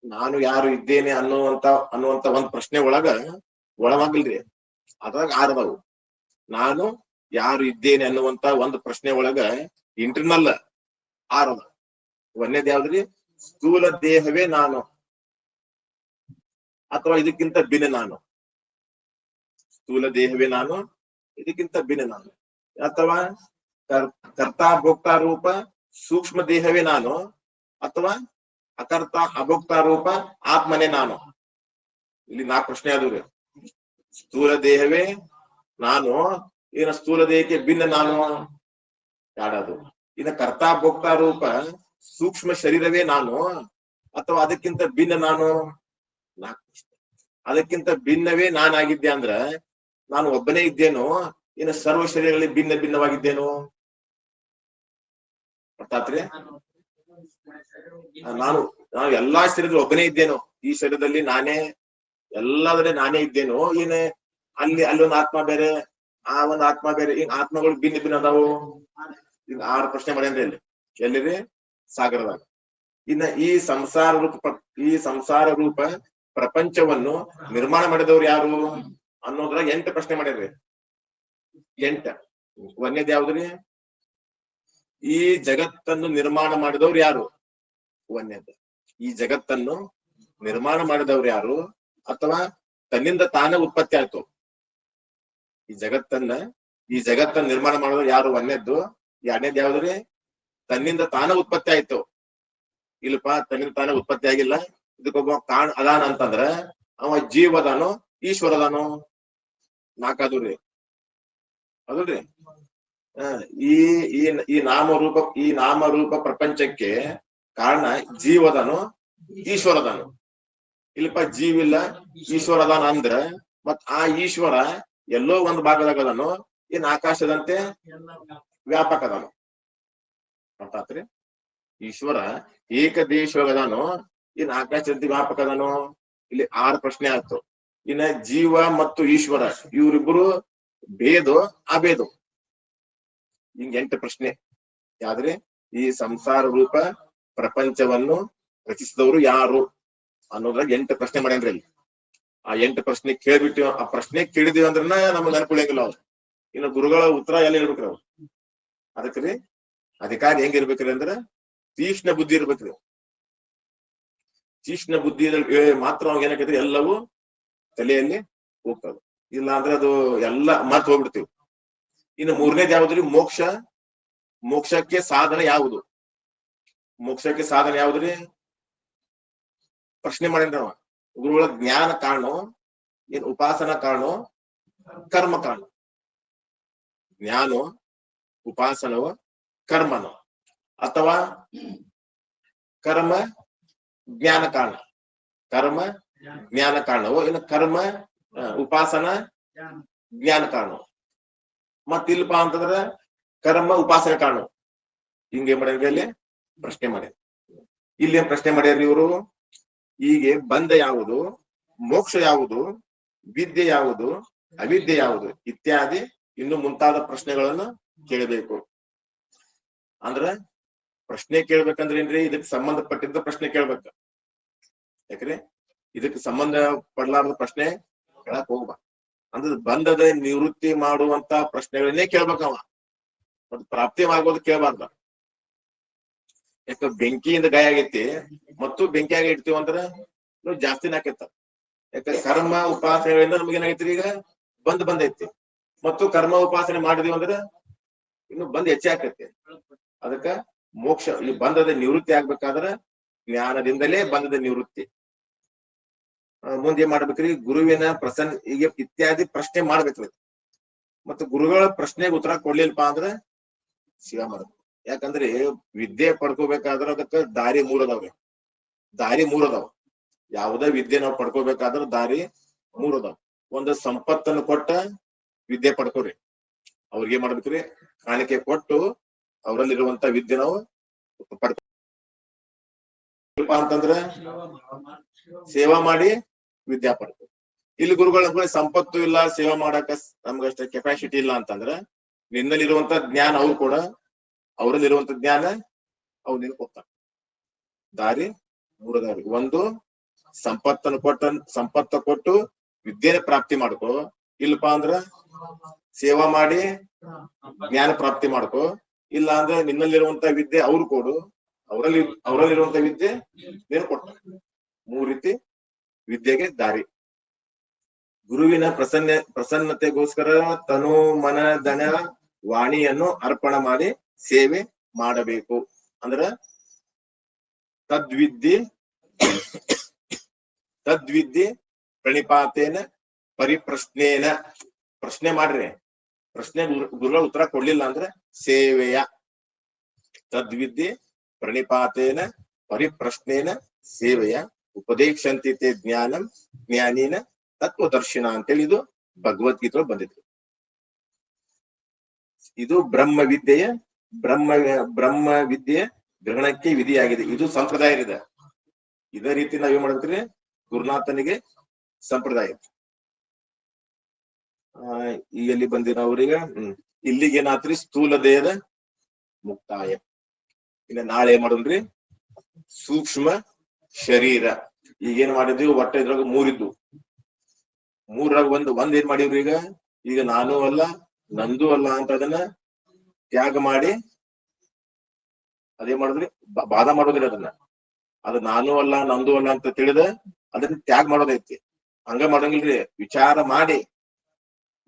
ನಾನು ಯಾರು ಇದ್ದೇನೆ ಅನ್ನುವಂತ ಒಂದ್ ಪ್ರಶ್ನೆ ಒಳಗಾಗಿಲ್ರಿ. ಅದ್ರಾಗ 6 ಅದಾವು. ನಾನು ಯಾರು ಇದ್ದೇನೆ ಅನ್ನುವಂತ ಒಂದು ಪ್ರಶ್ನೆ ಒಳಗ ಇಂಟರ್ನಲ್ 6 ಅದಾವ. ಒಂದೇದ್ ಯಾವ್ದ್ರಿ? ಸ್ಥೂಲ ದೇಹವೇ ನಾನು, ಅಥವಾ ಇದಕ್ಕಿಂತ ಭಿನ್ನ ನಾನು. ಸ್ಥೂಲ ದೇಹವೇ ನಾನು, ಇದಕ್ಕಿಂತ ಭಿನ್ನ ನಾನು. ಅಥವಾ ಕರ್ತ ಭೋಕ್ತಾ ರೂಪ ಸೂಕ್ಷ್ಮ ದೇಹವೇ ನಾನು, ಅಥವಾ ಅಕರ್ತ ಅಭೋಕ್ತಾ ರೂಪ ಆತ್ಮನೇ ನಾನು. ಇಲ್ಲಿ 4 ಪ್ರಶ್ನೆ ಆದವ್ರಿ. ಸ್ಥೂಲ ದೇಹವೇ ನಾನು, ಏನ ಸ್ಥೂಲ ದೇಹಕ್ಕೆ ಭಿನ್ನ ನಾನು? ಯಾಡದು. ಇನ್ನು ಕರ್ತ ಭೋಕ್ತಾ ರೂಪ ಸೂಕ್ಷ್ಮ ಶರೀರವೇ ನಾನು, ಅಥವಾ ಅದಕ್ಕಿಂತ ಭಿನ್ನ ನಾನು? 4 ಪ್ರಶ್ನೆ. ಅದಕ್ಕಿಂತ ಭಿನ್ನವೇ ನಾನಾಗಿದ್ದೆ ಅಂದ್ರ ನಾನು ಒಬ್ಬನೇ ಇದ್ದೇನೋ, ಇನ್ನು ಸರ್ವ ಶರೀರಗಳಲ್ಲಿ ಭಿನ್ನವಾಗಿದ್ದೇನೋ? ಅರ್ಥಾತ್ರಿ? ನಾನು ಎಲ್ಲಾ ಶರೀರದಲ್ಲಿ ಒಬ್ಬನೇ ಇದ್ದೇನೋ, ಈ ಶರೀರದಲ್ಲಿ ನಾನೇ ಎಲ್ಲಾದ್ರೆ ನಾನೇ ಇದ್ದೇನೋ, ಅಲ್ಲಿ ಒಂದು ಆತ್ಮ ಬೇರೆ, ಆ ಒಂದು ಆತ್ಮ ಬೇರೆ, ಈಗ ಆತ್ಮಗಳು ಭಿನ್ನ ಅದಾವು. ಈಗ 6 ಪ್ರಶ್ನೆ ಮಾಡ್ಯಾನ್ರಿ ಅಲ್ಲಿ. ಎಲ್ಲಿರಿ? ಸಾಗರದಾಗ. ಇನ್ನ ಈ ಸಂಸಾರ ರೂಪ ಪ್ರಪಂಚವನ್ನು ನಿರ್ಮಾಣ ಮಾಡಿದವ್ರು ಯಾರು ಅನ್ನೋದ್ರಾಗ 8 ಪ್ರಶ್ನೆ ಮಾಡ್ಯಾರ್ರಿ. 8. ಒಂದೇದ್ ಯಾವ್ದ್ರಿ? ಈ ಜಗತ್ತನ್ನು ನಿರ್ಮಾಣ ಮಾಡಿದವ್ರು ಯಾರು? ಒಂದೇದ್. ಈ ಜಗತ್ತನ್ನು ನಿರ್ಮಾಣ ಮಾಡಿದವ್ರು ಯಾರು, ಅಥವಾ ತನ್ನಿಂದ ತಾನೇ ಉತ್ಪತ್ತಿ ಆಯ್ತು? ಈ ಜಗತ್ತನ್ನ ನಿರ್ಮಾಣ ಮಾಡಿದವ್ರು ಯಾರು? ಒಂದೇದ್ದು. ಎರಡನೇದ್ ಯಾವ್ದ್ರಿ? ತನ್ನಿಂದ ತಾನೇ ಉತ್ಪತ್ತಿ ಆಯ್ತು. ಇಲ್ಲಪ್ಪ ತನ್ನಿಂದ ತಾನೇ ಉತ್ಪತ್ತಿ ಆಗಿಲ್ಲ, ಇದಕ್ಕೊಬ್ಬ ಅದಾನ ಅಂತಂದ್ರ ಅವ ಜೀವ ಅದಾನು ಈಶ್ವರ ಅದಾನು? ನಾಲ್ಕಾದ್ರಿ ಅದಲ್ರಿ. ಈ ಈ ನಾಮರೂಪ ಪ್ರಪಂಚಕ್ಕೆ ಕಾರಣ ಜೀವದನು ಈಶ್ವರದನು. ಇಲ್ಲಪ್ಪ ಜೀವಿಲ್ಲ ಈಶ್ವರ ಅದಾನ ಅಂದ್ರ ಮತ್ ಆ ಈಶ್ವರ ಎಲ್ಲೋ ಒಂದ್ ಭಾಗದಾಗ ಅದನು, ಏನ್ ಆಕಾಶದಂತೆ ವ್ಯಾಪಕ ಅದಾನು. ಅರ್ಥ ಆತ್ರಿ? ಈಶ್ವರ ಏಕದೇಶದಾನು, ಇನ್ ಆಕಾಶದಂತೆ ವ್ಯಾಪಕ ಅದಾನು. ಇಲ್ಲಿ 6 ಪ್ರಶ್ನೆ ಆಯ್ತು. ಇನ್ನ ಜೀವ ಮತ್ತು ಈಶ್ವರ ಇವರಿಬ್ಬರು ಭೇದೋ ಅಭೇದೋ, ಹಿಂಗ್ 8 ಪ್ರಶ್ನೆ. ಯಾವ್ದ್ರಿ? ಈ ಸಂಸಾರ ರೂಪ ಪ್ರಪಂಚವನ್ನು ರಚಿಸಿದವರು ಯಾರು ಅನ್ನೋದ್ರಾಗ 8 ಪ್ರಶ್ನೆ ಮಾಡ್ಯಾನ್ರಿ ಅಲ್ಲಿ. ಆ 8 ಪ್ರಶ್ನೆ ಕೇಳ್ಬಿಟ್ಟು ಆ ಪ್ರಶ್ನೆ ಕೇಳಿದಿವಿ ಅಂದ್ರನ ನಮ್ಗೆ ಅನುಕೂಲಂಗಿಲ್ಲ ಅವ್ರು. ಇನ್ನು ಗುರುಗಳ ಉತ್ತರ ಎಲ್ಲ ಇರ್ಬೇಕ್ರಿ ಅವ್ರು. ಅದಕ್ರಿ ಅಧಿಕಾರಿ ಹೆಂಗಿರ್ಬೇಕ್ರಿ ಅಂದ್ರ ತೀಕ್ಷ್ಣ ಬುದ್ಧಿ ಇರ್ಬೇಕ್ರಿ. ತೀಕ್ಷ್ಣ ಬುದ್ಧಿ ಮಾತ್ರ ಅವಾಗ ಏನಾಕೈತ್ರಿ, ಎಲ್ಲವೂ ತಲೆಯಲ್ಲಿ ಹೋಗ್ತದೆ. ಇಲ್ಲ ಅಂದ್ರೆ ಅದು ಎಲ್ಲ ಮರ್ತ್ ಹೋಗ್ಬಿಡ್ತೀವಿ. ಇನ್ನು 3ನೇದು ಯಾವ್ದ್ರಿ? ಮೋಕ್ಷಕ್ಕೆ ಸಾಧನ ಯಾವುದು? ಮೋಕ್ಷಕ್ಕೆ ಸಾಧನ ಯಾವ್ದ್ರಿ? ಪ್ರಶ್ನೆ ಮಾಡಿದ್ರ ಗುರುಗಳ ಜ್ಞಾನ ಕಾರಣೋ, ಏನ್ ಉಪಾಸನ ಕಾರಣೋ, ಕರ್ಮ ಕಾರಣ? ಜ್ಞಾನೋ, ಉಪಾಸನವೋ, ಕರ್ಮನೋ, ಅಥವಾ ಕರ್ಮ ಜ್ಞಾನ ಕಾರಣ? ಕರ್ಮ ಜ್ಞಾನ ಕಾರಣವೋ, ಇನ್ನು ಕರ್ಮ ಉಪಾಸನ ಜ್ಞಾನ ಕಾರಣ? ಮತ್ತಿಲ್ಪ ಅಂತಂದ್ರ ಕರ್ಮ ಉಪಾಸನೆ ಕಾರಣ? ಹಿಂಗೆ ಮಾಡ್ಯಾರ ಇಲ್ಲಿ ಪ್ರಶ್ನೆ ಮಾಡ್ಯಾರ. ಇಲ್ಲಿ ಏನ್ ಪ್ರಶ್ನೆ ಮಾಡ್ಯಾರ ಇವರು? ಹೀಗೆ ಬಂಧ ಯಾವುದು, ಮೋಕ್ಷ ಯಾವುದು, ವಿದ್ಯೆ ಯಾವುದು, ಅವಿದ್ಯೆ ಯಾವುದು ಇತ್ಯಾದಿ ಇನ್ನು ಮುಂತಾದ ಪ್ರಶ್ನೆಗಳನ್ನು ಕೇಳಬೇಕು. ಅಂದ್ರ ಪ್ರಶ್ನೆ ಕೇಳ್ಬೇಕಂದ್ರೆ ಏನ್ರಿ? ಇದಕ್ಕೆ ಸಂಬಂಧಪಟ್ಟಿದ್ದ ಪ್ರಶ್ನೆ ಕೇಳ್ಬೇಕ. ಯಾಕ್ರಿ ಇದಕ್ಕೆ ಸಂಬಂಧ ಪಡ್ಲಾರ್ದ ಪ್ರಶ್ನೆ ಕೇಳಕ್ ಹೋಗ್ಬ. ಅಂದ್ರೆ ಬಂಧದ ನಿವೃತ್ತಿ ಮಾಡುವಂತ ಪ್ರಶ್ನೆಗಳನ್ನೇ ಕೇಳ್ಬೇಕವ, ಮತ್ತೆ ಪ್ರಾಪ್ತಿಯಾಗೋದು ಕೇಳಬಾರ್ದ. ಯಾಕ ಬೆಂಕಿಯಿಂದ ಗಾಯ ಆಗೈತಿ ಮತ್ತು ಬೆಂಕಿಯಾಗ ಇಡ್ತೀವಿ ಅಂದ್ರ ಇನ್ನು ಜಾಸ್ತಿನ ಆಕೈತ. ಯಾಕ ಕರ್ಮ ಉಪಾಸನೆಗಳಿಂದ ನಮ್ಗೆ ಏನಾಗೈತ್ರಿ, ಈಗ ಬಂದೈತಿ. ಮತ್ತು ಕರ್ಮ ಉಪಾಸನೆ ಮಾಡಿದೀವಿ ಅಂದ್ರೆ ಇನ್ನು ಹೆಚ್ಚೆ ಆಕೈತಿ. ಅದಕ್ಕ ಮೋಕ್ಷ ಈ ಬಂಧದ ನಿವೃತ್ತಿ ಆಗ್ಬೇಕಾದ್ರ ಜ್ಞಾನದಿಂದಲೇ ಬಂಧದ ನಿವೃತ್ತಿ. ಮುಂದೆ ಏನ್ ಮಾಡ್ಬೇಕ್ರಿ? ಗುರುವಿನ ಈಗ ಇತ್ಯಾದಿ ಪ್ರಶ್ನೆ ಮಾಡ್ಬೇಕ್ರಿ. ಮತ್ತು ಗುರುಗಳ ಪ್ರಶ್ನೆಗೆ ಉತ್ತರ ಕೊಡ್ಲಿಲ್ಪ ಅಂದ್ರೆ ಶಿವ ಮಾಡ್ಬೇಕು. ಯಾಕಂದ್ರೆ ವಿದ್ಯೆ ಪಡ್ಕೋಬೇಕಾದ್ರ ಅದಕ್ಕ ದಾರಿ 3 ಅದಾವ್ರಿ. ದಾರಿ 3 ಅದಾವ. ಯಾವುದೇ ವಿದ್ಯೆ ನಾವು ಪಡ್ಕೋಬೇಕಾದ್ರ ದಾರಿ 3 ಅದಾವ. ಒಂದು ಸಂಪತ್ತನ್ನು ಕೊಟ್ಟ ವಿದ್ಯೆ ಪಡ್ಕೋರಿ. ಅವ್ರಿಗೆ ಏನ್ ಮಾಡ್ಬೇಕ್ರಿ? ಕಾಣಿಕೆ ಕೊಟ್ಟು ಅವರಲ್ಲಿರುವಂತ ವಿದ್ಯೆ ನಾವು ಪಡ್ಕೊ ಅಂತಂದ್ರ ಸೇವಾ ಮಾಡಿ ವಿದ್ಯಾ ಪಡ್ಕೊ. ಇಲ್ಲಿ ಗುರುಗಳ ಸಂಪತ್ತು ಇಲ್ಲ, ಸೇವಾ ಮಾಡಕ ನಮ್ಗಷ್ಟ ಕೆಪಾಸಿಟಿ ಇಲ್ಲ ಅಂತಂದ್ರ ನಿನ್ನಲ್ಲಿರುವಂತ ಜ್ಞಾನ ಅವ್ರು ಕೂಡ, ಅವರಲ್ಲಿರುವಂತ ಜ್ಞಾನ ಅವ್ರು ನಿನ್ ಕೊಡ್ತಾರ. ದಾರಿ 3 ದಾರಿ. ಒಂದು ಸಂಪತ್ತ ಕೊಟ್ಟು ವಿದ್ಯೆನ ಪ್ರಾಪ್ತಿ ಮಾಡ್ಕೊ. ಇಲ್ಲಪ್ಪ ಅಂದ್ರ ಸೇವಾ ಮಾಡಿ ಜ್ಞಾನ ಪ್ರಾಪ್ತಿ ಮಾಡ್ಕೊ. ಇಲ್ಲ ಅಂದ್ರೆ ನಿನ್ನಲ್ಲಿರುವಂತ ವಿದ್ಯೆ ಅವ್ರು ಕೊಡು, ಅವರಲ್ಲಿರುವಂತ ವಿದ್ಯೆ ನೀನು ಕೊಡ್ತಾರ. 3 ರೀತಿ ವಿದ್ಯೆಗೆ ದಾರಿ. ಗುರುವಿನ ಪ್ರಸನ್ನತೆಗೋಸ್ಕರ ತನು ಮನ ಧನ ವಾಣಿಯನ್ನು ಅರ್ಪಣ ಮಾಡಿ ಸೇವೆ ಮಾಡಬೇಕು. ಅಂದ್ರ ತದ್ವಿದ್ಯೆ ಪ್ರಣಿಪಾತೇನ ಪರಿಪ್ರಶ್ನೇನ. ಪ್ರಶ್ನೆ ಮಾಡ್ರಿ. ಪ್ರಶ್ನೆ ಗುರುಗಳ ಉತ್ತರ ಕೊಡ್ಲಿಲ್ಲ ಅಂದ್ರೆ ಸೇವೆಯ. ತದ್ವಿದ್ಯೆ ಪ್ರಣಿಪಾತೇನ ಪರಿಪ್ರಶ್ನೇನ ಸೇವೆಯ ಉಪದೇಶಂತಿತೆ ಜ್ಞಾನಂ ಜ್ಞಾನಿನ ತತ್ವದರ್ಶನ ಅಂತೇಳಿ ಇದು ಭಗವದ್ಗೀತೆ ಬಂದಿತ್ತು. ಇದು ಬ್ರಹ್ಮ ವಿದ್ಯೆಯ ಗ್ರಹಣಕ್ಕೆ ವಿಧಿಯಾಗಿದೆ. ಇದು ಸಂಪ್ರದಾಯ ಇದೆ. ಇದೇ ರೀತಿ ನಾವೇನ್ ಮಾಡ್ಬೇಕ್ರಿ? ಗುರುನಾಥನಿಗೆ ಸಂಪ್ರದಾಯ. ಈಗ ಎಲ್ಲಿ ಬಂದಿರೋವ್ರಿಗೆ ಇಲ್ಲಿಗೆ ಏನಾತ್ರಿ? ಸ್ಥೂಲ ದೇಹದ ಮುಕ್ತಾಯ. ಇನ್ನ ನಾಳೆ ಏನ್ ಮಾಡೋಣ್ರಿ? ಸೂಕ್ಷ್ಮ ಶರೀರ. ಈಗೇನ್ ಮಾಡಿದ್ವಿ? ಒಟ್ಟ ಇದ್ರಾಗ 3 ಇದ್ವು. 3ರಾಗ ಒಂದ್ ಏನ್ ಮಾಡಿವ್ರಿ? ಈಗ ನಾನು ಅಲ್ಲ ನಂದು ಅಲ್ಲ ಅಂತ ಅದನ್ನ ತ್ಯಾಗ ಮಾಡಿ ಅದೇನ್ ಮಾಡಿದ್ರಿ? ಬಾಧ ಮಾಡೋದ್ರಿ. ಅದು ನಾನು ಅಲ್ಲ ನಂದು ಅಲ್ಲ ಅಂತ ತಿಳಿದ ಅದನ್ನ ತ್ಯಾಗ ಮಾಡೋದೈತಿ. ಹಂಗ ಮಾಡಂಗಿಲ್ರಿ.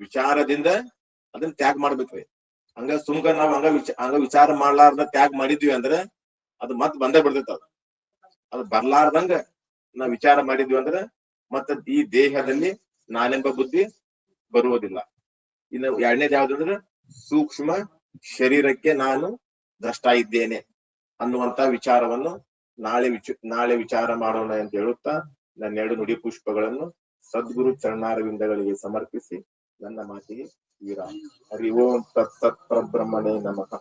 ವಿಚಾರದಿಂದ ಅದನ್ನ ತ್ಯಾಗ ಮಾಡ್ಬೇಕ್ರಿ. ಹಂಗ ಸುಮ್ಗ ನಾವ್ ಹಂಗ ವಿಚಾರ ಮಾಡ್ಲಾರ್ದ ತ್ಯಾಗ ಮಾಡಿದ್ವಿ ಅಂದ್ರೆ ಅದು ಮತ್ ಬಂದೇ ಬಿಡ್ತೈತ. ಅದು ಬರ್ಲಾರ್ದಂಗ ನಾವ್ ವಿಚಾರ ಮಾಡಿದ್ವಿ ಅಂದ್ರೆ ಮತ್ತೆ ಈ ದೇಹದಲ್ಲಿ ನಾನೆಂಬ ಬುದ್ಧಿ ಬರುವುದಿಲ್ಲ. ಇನ್ನು ಎರಡನೇದು ಯಾವ್ದಂದ್ರೆ ಸೂಕ್ಷ್ಮ ಶರೀರಕ್ಕೆ ನಾನು ದ್ರಷ್ಟ ಇದ್ದೇನೆ ಅನ್ನುವಂತ ವಿಚಾರವನ್ನು ನಾಳೆ ವಿಚಾರ ಮಾಡೋಣ ಅಂತ ಹೇಳುತ್ತಾ ನನ್ನ 2 ನುಡಿ ಪುಷ್ಪಗಳನ್ನು ಸದ್ಗುರು ಚರಣಾರವಿಂದಗಳಿಗೆ ಸಮರ್ಪಿಸಿ ನನ್ನ ಮಾತಿಗೆ ವಿರಾಮ. ಹರಿ ಓಂ ತತ್ಸತ್ ಪರಬ್ರಹ್ಮಣೇ ನಮಃ.